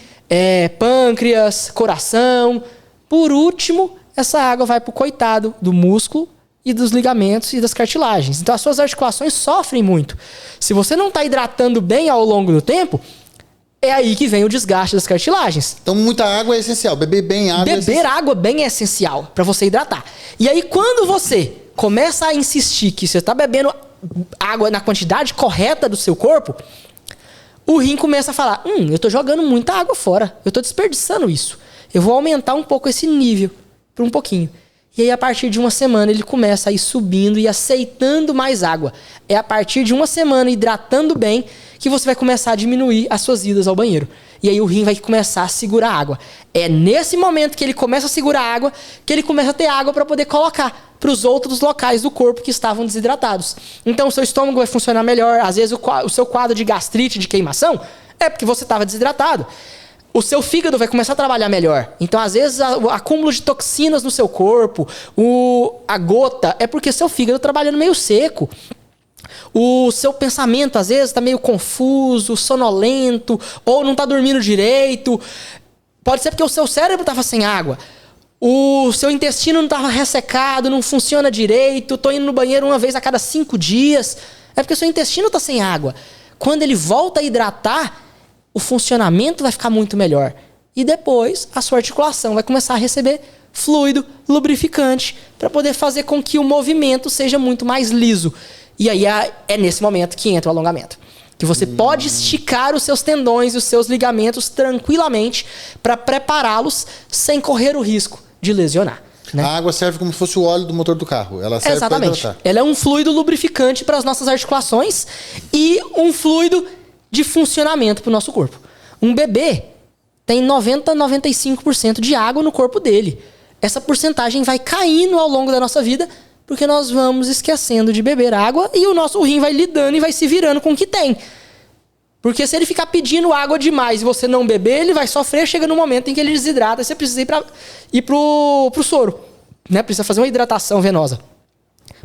pâncreas, coração. Por último, essa água vai pro coitado do músculo e dos ligamentos e das cartilagens. Então as suas articulações sofrem muito. Se você não está hidratando bem ao longo do tempo, é aí que vem o desgaste das cartilagens. Então muita água é essencial. Beber bem água Beber água bem é essencial para você hidratar. E aí quando você começa a insistir que você está bebendo água na quantidade correta do seu corpo, o rim começa a falar, eu estou jogando muita água fora. Eu estou desperdiçando isso. Eu vou aumentar um pouco esse nível. Por um pouquinho. E aí, a partir de uma semana, ele começa a ir subindo e aceitando mais água. É a partir de uma semana, hidratando bem, que você vai começar a diminuir as suas idas ao banheiro. E aí, o rim vai começar a segurar água. É nesse momento que ele começa a segurar água, que ele começa a ter água para poder colocar para os outros locais do corpo que estavam desidratados. Então, o seu estômago vai funcionar melhor. Às vezes, o seu quadro de gastrite, de queimação, é porque você estava desidratado. O seu fígado vai começar a trabalhar melhor. Então, às vezes, o acúmulo de toxinas no seu corpo, a gota, é porque seu fígado está trabalhando meio seco. O seu pensamento, às vezes, está meio confuso, sonolento, ou não está dormindo direito. Pode ser porque o seu cérebro estava sem água. O seu intestino não estava ressecado, não funciona direito. Estou indo no banheiro uma vez a cada 5 dias. É porque o seu intestino está sem água. Quando ele volta a hidratar, o funcionamento vai ficar muito melhor. E depois, a sua articulação vai começar a receber fluido, lubrificante, para poder fazer com que o movimento seja muito mais liso. E aí é nesse momento que entra o alongamento. Que você pode esticar os seus tendões e os seus ligamentos tranquilamente para prepará-los sem correr o risco de lesionar. Né? A água serve como se fosse o óleo do motor do carro. Ela serve para hidratar. Ela é um fluido lubrificante para as nossas articulações e um fluido de funcionamento para o nosso corpo. Um bebê tem 95% de água no corpo dele. Essa porcentagem vai caindo ao longo da nossa vida porque nós vamos esquecendo de beber água e o nosso rim vai lidando e vai se virando com o que tem. Porque se ele ficar pedindo água demais e você não beber, ele vai sofrer, chega no momento em que ele desidrata e você precisa ir pro soro. Né? Precisa fazer uma hidratação venosa.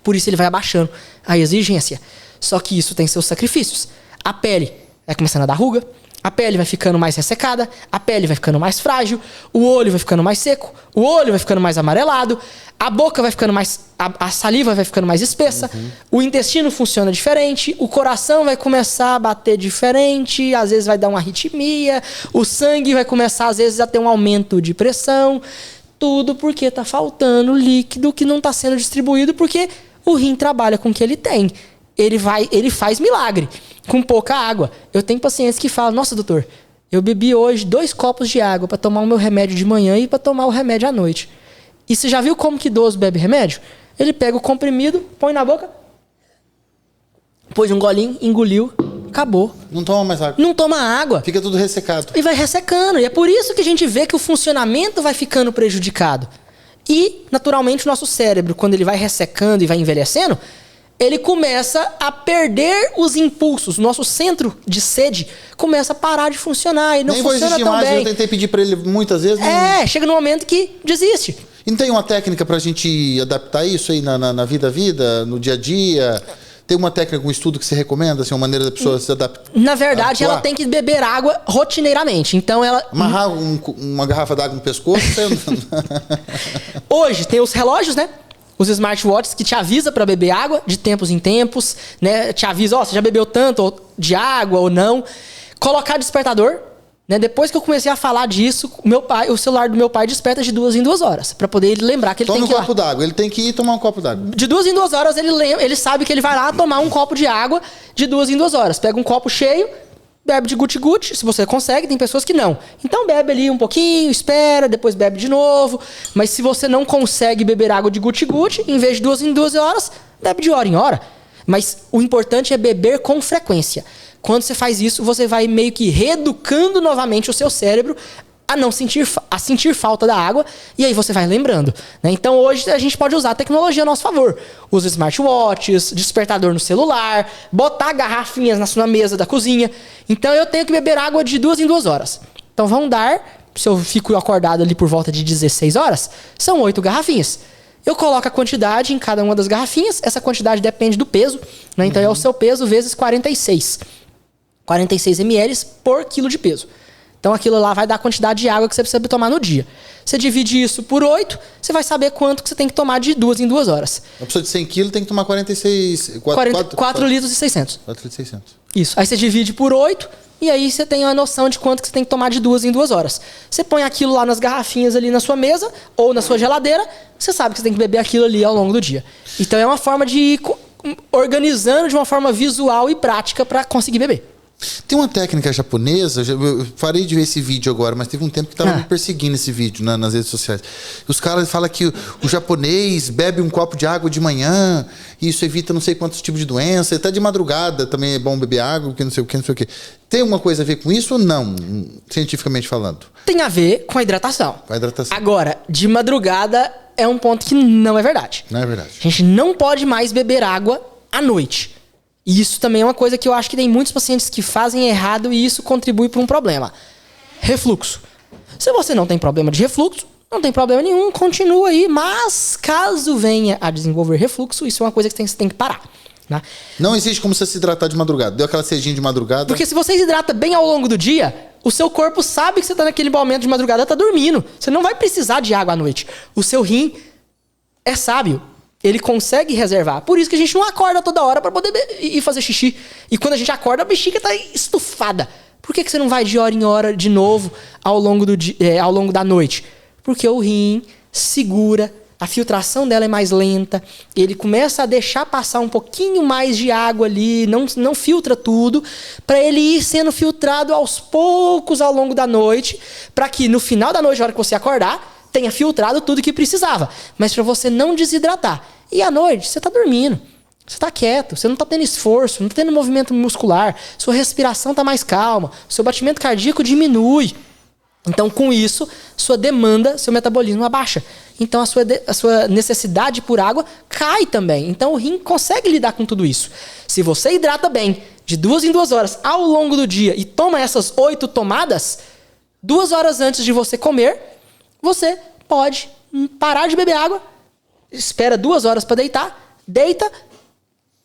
Por isso ele vai abaixando a exigência. Só que isso tem seus sacrifícios. A pele vai começando a dar ruga, a pele vai ficando mais ressecada, a pele vai ficando mais frágil, o olho vai ficando mais seco, o olho vai ficando mais amarelado, a boca vai ficando mais... A saliva vai ficando mais espessa, o intestino funciona diferente, o coração vai começar a bater diferente, às vezes vai dar uma arritmia, o sangue vai começar às vezes a ter um aumento de pressão, tudo porque tá faltando líquido que não tá sendo distribuído porque o rim trabalha com o que ele tem. Ele faz milagre com pouca água. Eu tenho pacientes que falam, nossa doutor, eu bebi hoje 2 copos de água para tomar o meu remédio de manhã e para tomar o remédio à noite. E você já viu como que idoso bebe remédio? Ele pega o comprimido, põe na boca, pôs um golinho, engoliu, acabou. Não toma mais água. Não toma água. Fica tudo ressecado. E vai ressecando. E é por isso que a gente vê que o funcionamento vai ficando prejudicado. E, naturalmente, o nosso cérebro, quando ele vai ressecando e vai envelhecendo, ele começa a perder os impulsos. O nosso centro de sede começa a parar de funcionar. E não funciona tão bem. Eu tentei pedir pra ele muitas vezes. Chega no momento que desiste. E não tem uma técnica pra gente adaptar isso aí na vida a vida, no dia a dia? Tem uma técnica, um estudo que você recomenda, assim, uma maneira da pessoa se adaptar? Na verdade, ela tem que beber água rotineiramente. Então ela... Amarrar uma garrafa d'água no pescoço? Hoje tem os relógios, né? Os smartwatches que te avisa para beber água de tempos em tempos, né? Te avisa, você já bebeu tanto de água ou não. Colocar despertador, né? Depois que eu comecei a falar disso, o celular do meu pai desperta de 2 em 2 horas, para poder ele lembrar que ele tem que ir Toma um copo d'água, ele tem que ir tomar um copo d'água. De 2 em 2 horas ele sabe que ele vai lá tomar um copo de água de 2 em 2 horas. Pega um copo cheio, bebe de guti-guti, se você consegue, tem pessoas que não. Então bebe ali um pouquinho, espera, depois bebe de novo. Mas se você não consegue beber água de guti-guti, em vez de 2 em 2 horas, bebe de hora em hora. Mas o importante é beber com frequência. Quando você faz isso, você vai meio que reeducando novamente o seu cérebro a sentir falta da água, e aí você vai lembrando. Né? Então hoje a gente pode usar a tecnologia a nosso favor. Os smartwatches, despertador no celular, botar garrafinhas na sua mesa da cozinha. Então eu tenho que beber água de 2 em 2 horas. Então vão dar, se eu fico acordado ali por volta de 16 horas, são 8 garrafinhas. Eu coloco a quantidade em cada uma das garrafinhas, essa quantidade depende do peso, né? Então é o seu peso vezes 46. 46 ml por quilo de peso. Então aquilo lá vai dar a quantidade de água que você precisa tomar no dia. Você divide isso por 8, você vai saber quanto que você tem que tomar de 2 em 2 horas. Uma pessoa de 100 quilos tem que tomar 46... 4 litros e 600. 4 litros e 600. Isso. Aí você divide por 8 e aí você tem uma noção de quanto que você tem que tomar de 2 em 2 horas. Você põe aquilo lá nas garrafinhas ali na sua mesa ou na sua geladeira, você sabe que você tem que beber aquilo ali ao longo do dia. Então é uma forma de ir organizando de uma forma visual e prática para conseguir beber. Tem uma técnica japonesa, eu parei de ver esse vídeo agora, mas teve um tempo que estava me perseguindo esse vídeo nas redes sociais. Os caras falam que o japonês bebe um copo de água de manhã, e isso evita não sei quantos tipos de doença, até de madrugada também é bom beber água, porque não sei o que, não sei o que. Tem alguma coisa a ver com isso ou não, cientificamente falando? Tem a ver com a hidratação. Com a hidratação. Agora, de madrugada é um ponto que não é verdade. Não é verdade. A gente não pode mais beber água à noite. E isso também é uma coisa que eu acho que tem muitos pacientes que fazem errado e isso contribui para um problema. Refluxo. Se você não tem problema de refluxo, não tem problema nenhum, continua aí. Mas caso venha a desenvolver refluxo, isso é uma coisa que você tem que parar. Né? Não existe como você se hidratar de madrugada. Deu aquela cedinha de madrugada. Porque se você se hidrata bem ao longo do dia, o seu corpo sabe que você está naquele momento de madrugada, está dormindo. Você não vai precisar de água à noite. O seu rim é sábio. Ele consegue reservar. Por isso que a gente não acorda toda hora para poder ir fazer xixi. E quando a gente acorda, a bexiga tá estufada. Por que você não vai de hora em hora de novo ao longo da noite? Porque o rim segura a filtração dela é mais lenta, ele começa a deixar passar um pouquinho mais de água ali, não filtra tudo, para ele ir sendo filtrado aos poucos ao longo da noite, para que no final da noite, na hora que você acordar, tenha filtrado tudo que precisava, mas para você não desidratar. E à noite, você está dormindo, você está quieto, você não está tendo esforço, não está tendo movimento muscular, sua respiração está mais calma, seu batimento cardíaco diminui. Então, com isso, sua demanda, seu metabolismo abaixa. Então, a sua necessidade por água cai também. Então, o rim consegue lidar com tudo isso. Se você hidrata bem, de 2 em 2 horas, ao longo do dia, e toma essas 8 tomadas, 2 horas antes de você comer, você pode parar de beber água, espera 2 horas para deitar, deita,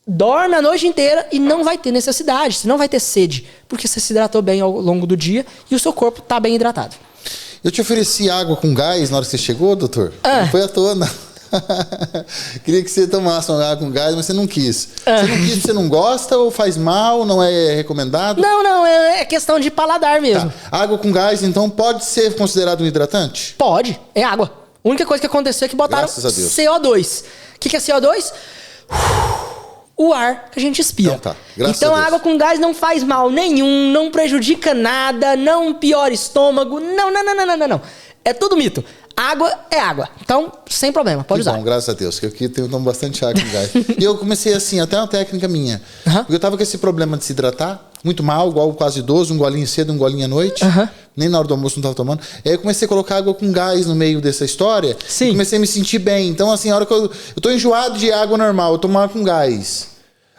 dorme a noite inteira e não vai ter necessidade, você não vai ter sede, porque você se hidratou bem ao longo do dia e o seu corpo está bem hidratado. Eu te ofereci água com gás na hora que você chegou, doutor? Não foi à toa, não. Queria que você tomasse uma água com gás, mas você não quis. Você não quis porque você não gosta ou faz mal, não é recomendado? Não, é questão de paladar mesmo. Tá. Água com gás, então, pode ser considerado um hidratante? Pode, é água. A única coisa que aconteceu é que botaram CO2. O que é CO2? O ar que a gente expira. Então a água com gás não faz mal nenhum, não prejudica nada, não piora estômago. Não. É tudo mito. Água é água. Então, sem problema, pode usar. Bom, graças a Deus, que aqui eu tomo bastante água com gás. E eu comecei assim, até uma técnica minha. Porque eu tava com esse problema de se hidratar, muito mal, igual quase idoso, um golinho cedo, um golinho à noite. Nem na hora do almoço não tava tomando. Aí eu comecei a colocar água com gás no meio dessa história. Sim. E comecei a me sentir bem. Então, assim, a hora que eu tô enjoado de água normal, eu tomo água com gás.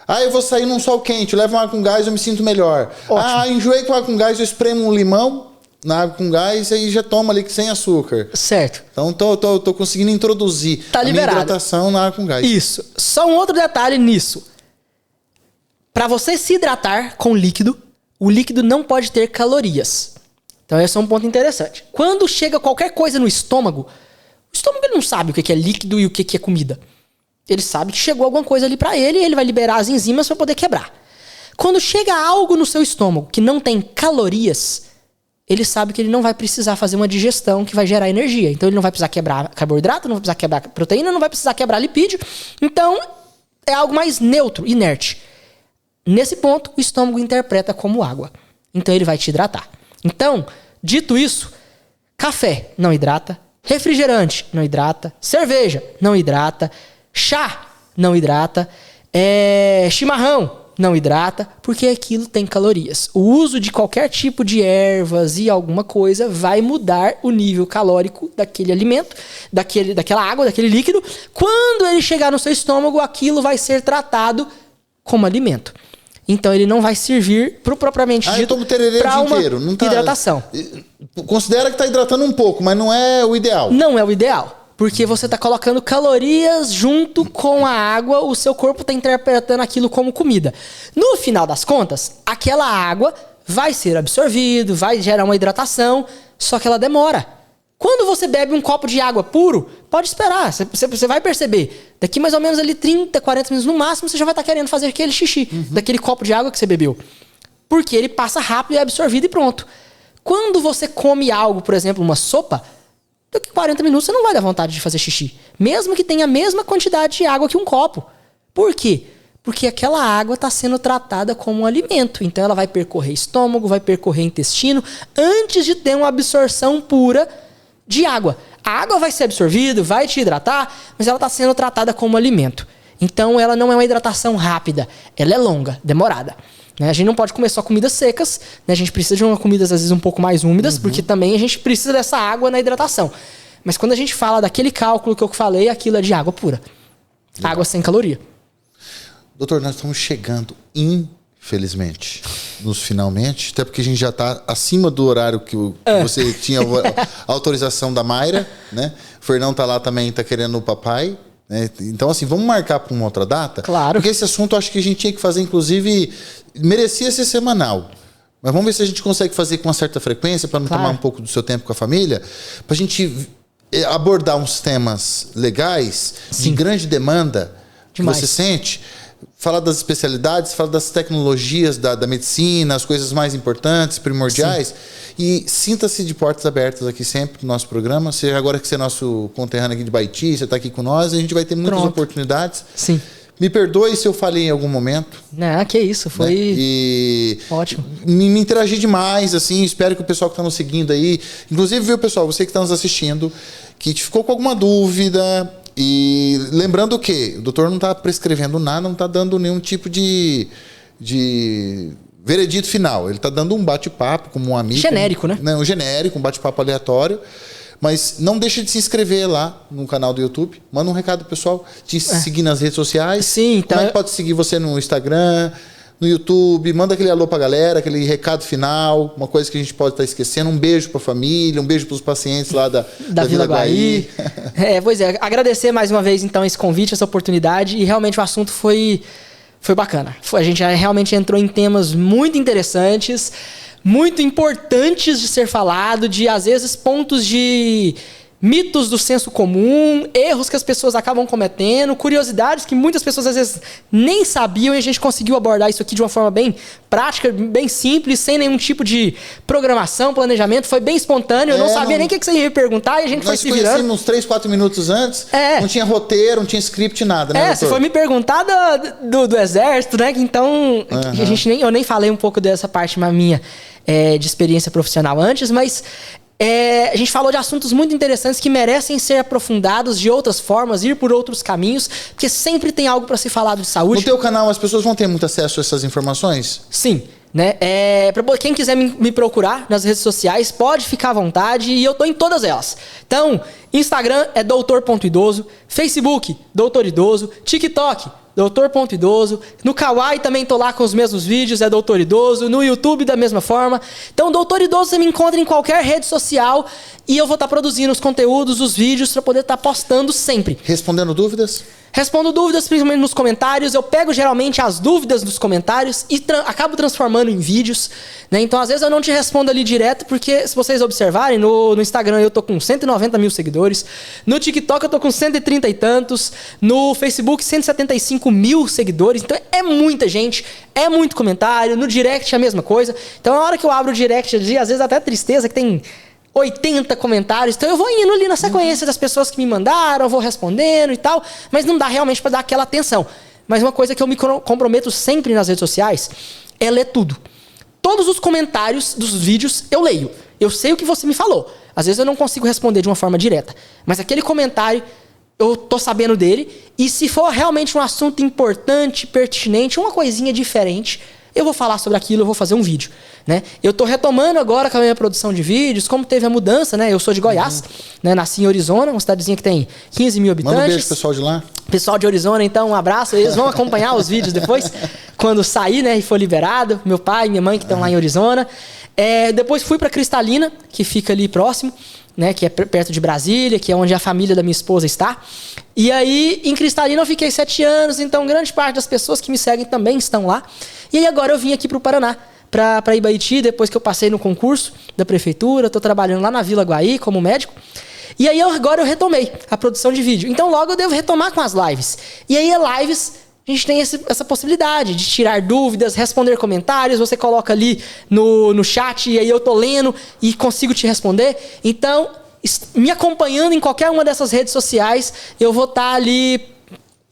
Eu vou sair num sol quente, eu levo uma água com gás, eu me sinto melhor. Ótimo. Enjoei com água com gás, eu espremo um limão na água com gás e aí já toma ali sem açúcar. Certo. Então tô conseguindo introduzir a minha hidratação na água com gás. Isso. Só um outro detalhe nisso. Para você se hidratar com líquido, o líquido não pode ter calorias. Então esse é um ponto interessante. Quando chega qualquer coisa no estômago, o estômago ele não sabe o que é líquido e o que é comida. Ele sabe que chegou alguma coisa ali para ele e ele vai liberar as enzimas para poder quebrar. Quando chega algo no seu estômago que não tem calorias, ele sabe que ele não vai precisar fazer uma digestão que vai gerar energia. Então ele não vai precisar quebrar carboidrato, não vai precisar quebrar proteína, não vai precisar quebrar lipídio. Então é algo mais neutro, inerte. Nesse ponto, o estômago interpreta como água. Então ele vai te hidratar. Então, dito isso, café não hidrata, refrigerante não hidrata, cerveja não hidrata, chá não hidrata, chimarrão não hidrata, porque aquilo tem calorias. O uso de qualquer tipo de ervas e alguma coisa vai mudar o nível calórico daquele alimento, daquela água, daquele líquido. Quando ele chegar no seu estômago, aquilo vai ser tratado como alimento. Então ele não vai servir propriamente dito para uma hidratação. Considera que está hidratando um pouco, mas não é o ideal. Não é o ideal. Porque você está colocando calorias junto com a água, o seu corpo está interpretando aquilo como comida. No final das contas, aquela água vai ser absorvida, vai gerar uma hidratação, só que ela demora. Quando você bebe um copo de água puro, pode esperar, você vai perceber. Daqui mais ou menos ali 30, 40 minutos no máximo, você já vai estar querendo fazer aquele xixi daquele copo de água que você bebeu. Porque ele passa rápido e é absorvido e pronto. Quando você come algo, por exemplo, uma sopa, daqui a 40 minutos você não vai dar vontade de fazer xixi. Mesmo que tenha a mesma quantidade de água que um copo. Por quê? Porque aquela água está sendo tratada como um alimento. Então ela vai percorrer estômago, vai percorrer intestino, antes de ter uma absorção pura de água. A água vai ser absorvida, vai te hidratar, mas ela está sendo tratada como alimento. Então ela não é uma hidratação rápida. Ela é longa, demorada. A gente não pode comer só comidas secas, a gente precisa de umas comidas às vezes um pouco mais úmidas, porque também a gente precisa dessa água na hidratação. Mas quando a gente fala daquele cálculo que eu falei, aquilo é de água pura. Água sem caloria. Doutor, nós estamos chegando, infelizmente, nos finalmente, até porque a gente já está acima do horário que você tinha a autorização da Mayra, né? O Fernão tá lá também, tá querendo o papai. Então, assim, vamos marcar para uma outra data? Claro. Porque esse assunto eu acho que a gente tinha que fazer, inclusive, merecia ser semanal. Mas vamos ver se a gente consegue fazer com uma certa frequência, para não tomar um pouco do seu tempo com a família, para a gente abordar uns temas legais, de grande demanda, que você sente. Falar das especialidades, falar das tecnologias da medicina, as coisas mais importantes, primordiais. E sinta-se de portas abertas aqui sempre no nosso programa. Seja agora que você é nosso conterrâneo aqui de Baiti, você está aqui com nós, a gente vai ter muitas oportunidades. Sim. Me perdoe se eu falei em algum momento. Não, que isso, foi E ótimo. Me interagi demais, assim, espero que o pessoal que está nos seguindo aí, inclusive, viu, pessoal, você que está nos assistindo, que ficou com alguma dúvida, e lembrando que o doutor não está prescrevendo nada, não está dando nenhum tipo de veredito final. Ele está dando um bate-papo como um amigo. Genérico, né? Um genérico, um bate-papo aleatório. Mas não deixe de se inscrever lá no canal do YouTube. Manda um recado, pessoal, de seguir nas redes sociais. Sim, então... Como é que pode seguir você no Instagram, no YouTube? Manda aquele alô pra galera, aquele recado final, uma coisa que a gente pode estar esquecendo. Um beijo pra família, um beijo pros pacientes lá da Vila Guaí. Pois é, agradecer mais uma vez, então, esse convite, essa oportunidade. E realmente o assunto foi bacana. A gente realmente entrou em temas muito interessantes, muito importantes de ser falado, de, às vezes, pontos de mitos do senso comum, erros que as pessoas acabam cometendo, curiosidades que muitas pessoas, às vezes, nem sabiam, e a gente conseguiu abordar isso aqui de uma forma bem prática, bem simples, sem nenhum tipo de programação, planejamento, foi bem espontâneo, eu não sabia nem o que você ia me perguntar, e a gente foi se virando. Nós conhecemos uns 3, 4 minutos antes, não tinha roteiro, não tinha script, nada, né, doutor? Você foi me perguntar do exército, né, então, eu nem falei um pouco dessa parte minha, de experiência profissional antes, mas a gente falou de assuntos muito interessantes que merecem ser aprofundados de outras formas, ir por outros caminhos, porque sempre tem algo para se falar de saúde. No teu canal as pessoas vão ter muito acesso a essas informações? Sim. Né? Para quem quiser me procurar nas redes sociais, pode ficar à vontade, e eu tô em todas elas. Então, Instagram é doutor.idoso, Facebook, doutor idoso, TikTok, doutor.idoso, no Kawaii também tô lá com os mesmos vídeos, é doutor idoso, no YouTube da mesma forma. Então, doutor idoso você me encontra em qualquer rede social, e eu vou estar produzindo os conteúdos, os vídeos, para poder estar postando sempre. Respondendo dúvidas? Respondo dúvidas, principalmente nos comentários. Eu pego geralmente as dúvidas dos comentários e acabo transformando em vídeos, né? Então, às vezes, eu não te respondo ali direto, porque se vocês observarem, no Instagram eu tô com 190 mil seguidores, no TikTok eu tô com 130 e tantos, no Facebook 175 mil seguidores. Então, é muita gente, é muito comentário, no direct é a mesma coisa. Então, na hora que eu abro o direct, às vezes até tristeza, que tem 80 comentários, então eu vou indo ali na sequência das pessoas que me mandaram, eu vou respondendo e tal, mas não dá realmente para dar aquela atenção. Mas uma coisa que eu me comprometo sempre nas redes sociais é ler tudo. Todos os comentários dos vídeos eu leio. Eu sei o que você me falou. Às vezes eu não consigo responder de uma forma direta, mas aquele comentário eu tô sabendo dele, e se for realmente um assunto importante, pertinente, uma coisinha diferente, eu vou falar sobre aquilo, eu vou fazer um vídeo, né? Eu tô retomando agora com a minha produção de vídeos, como teve a mudança, né? Eu sou de Goiás, né? Nasci em Orizona, uma cidadezinha que tem 15 mil habitantes. Manda um beijo pro pessoal de lá. Pessoal de Orizona, então, um abraço. Eles vão acompanhar os vídeos depois, quando sair, né? E for liberado. Meu pai e minha mãe que estão lá em Orizona. Depois fui para Cristalina, que fica ali próximo, né? Que é perto de Brasília, que é onde a família da minha esposa está. E aí, em Cristalina eu fiquei 7 anos, então grande parte das pessoas que me seguem também estão lá. E aí agora eu vim aqui pro Paraná, para Ibaiti, depois que eu passei no concurso da prefeitura, estou trabalhando lá na Vila Guaí como médico. E aí agora eu retomei a produção de vídeo. Então logo eu devo retomar com as lives. E aí lives, a gente tem essa possibilidade de tirar dúvidas, responder comentários, você coloca ali no chat e aí eu tô lendo e consigo te responder. Então, me acompanhando em qualquer uma dessas redes sociais, eu vou estar ali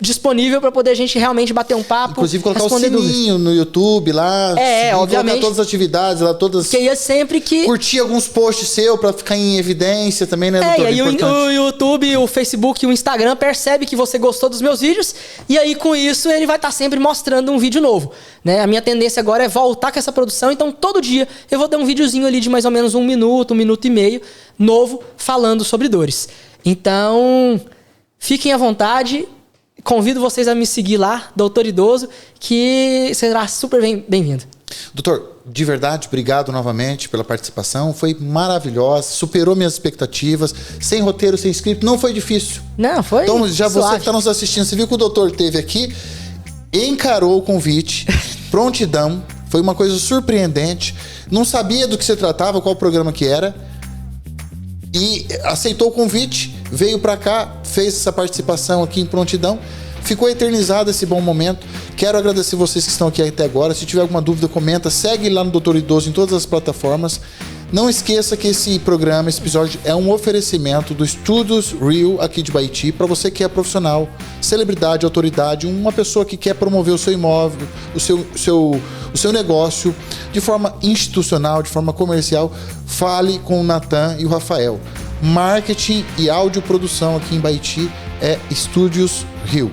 disponível para poder a gente realmente bater um papo. Inclusive colocar o sininho no YouTube lá. Obviamente. Colocar todas as atividades lá, todas. Que é sempre que curtir alguns posts seu para ficar em evidência também, né, doutor? E aí o YouTube, o Facebook e o Instagram percebe que você gostou dos meus vídeos, e aí com isso ele vai estar sempre mostrando um vídeo novo, né? A minha tendência agora é voltar com essa produção, então todo dia eu vou dar um videozinho ali de mais ou menos 1 minuto, 1 minuto e meio, novo, falando sobre dores. Então, fiquem à vontade. Convido vocês a me seguir lá, Doutor Idoso, que será super bem-vindo. Doutor, de verdade, obrigado novamente pela participação. Foi maravilhosa, superou minhas expectativas. Sem roteiro, sem script, não foi difícil. Não, foi Então, já suave. Você que está nos assistindo, você viu que o doutor esteve aqui, encarou o convite, prontidão, foi uma coisa surpreendente. Não sabia do que se tratava, qual programa que era, e aceitou o convite, veio para cá, fez essa participação aqui em prontidão, ficou eternizado esse bom momento. Quero agradecer vocês que estão aqui até agora. Se tiver alguma dúvida, comenta, segue lá no Doutor Idoso em todas as plataformas. Não esqueça que esse programa, esse episódio, é um oferecimento do Estúdios Rio aqui de Baiti, para você que é profissional, celebridade, autoridade, uma pessoa que quer promover o seu imóvel, o seu negócio de forma institucional, de forma comercial. Fale com o Natan e o Rafael. Marketing e audioprodução aqui em Baiti é Estúdios Rio.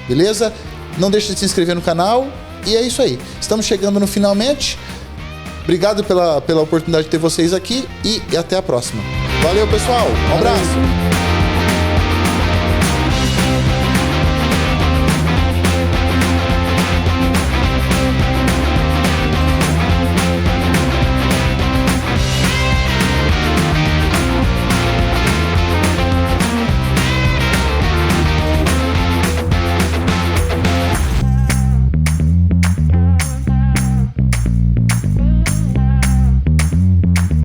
Beleza? Não deixe de se inscrever no canal. E é isso aí. Estamos chegando no finalmente. Obrigado pela oportunidade de ter vocês aqui e até a próxima. Valeu, pessoal. Um abraço.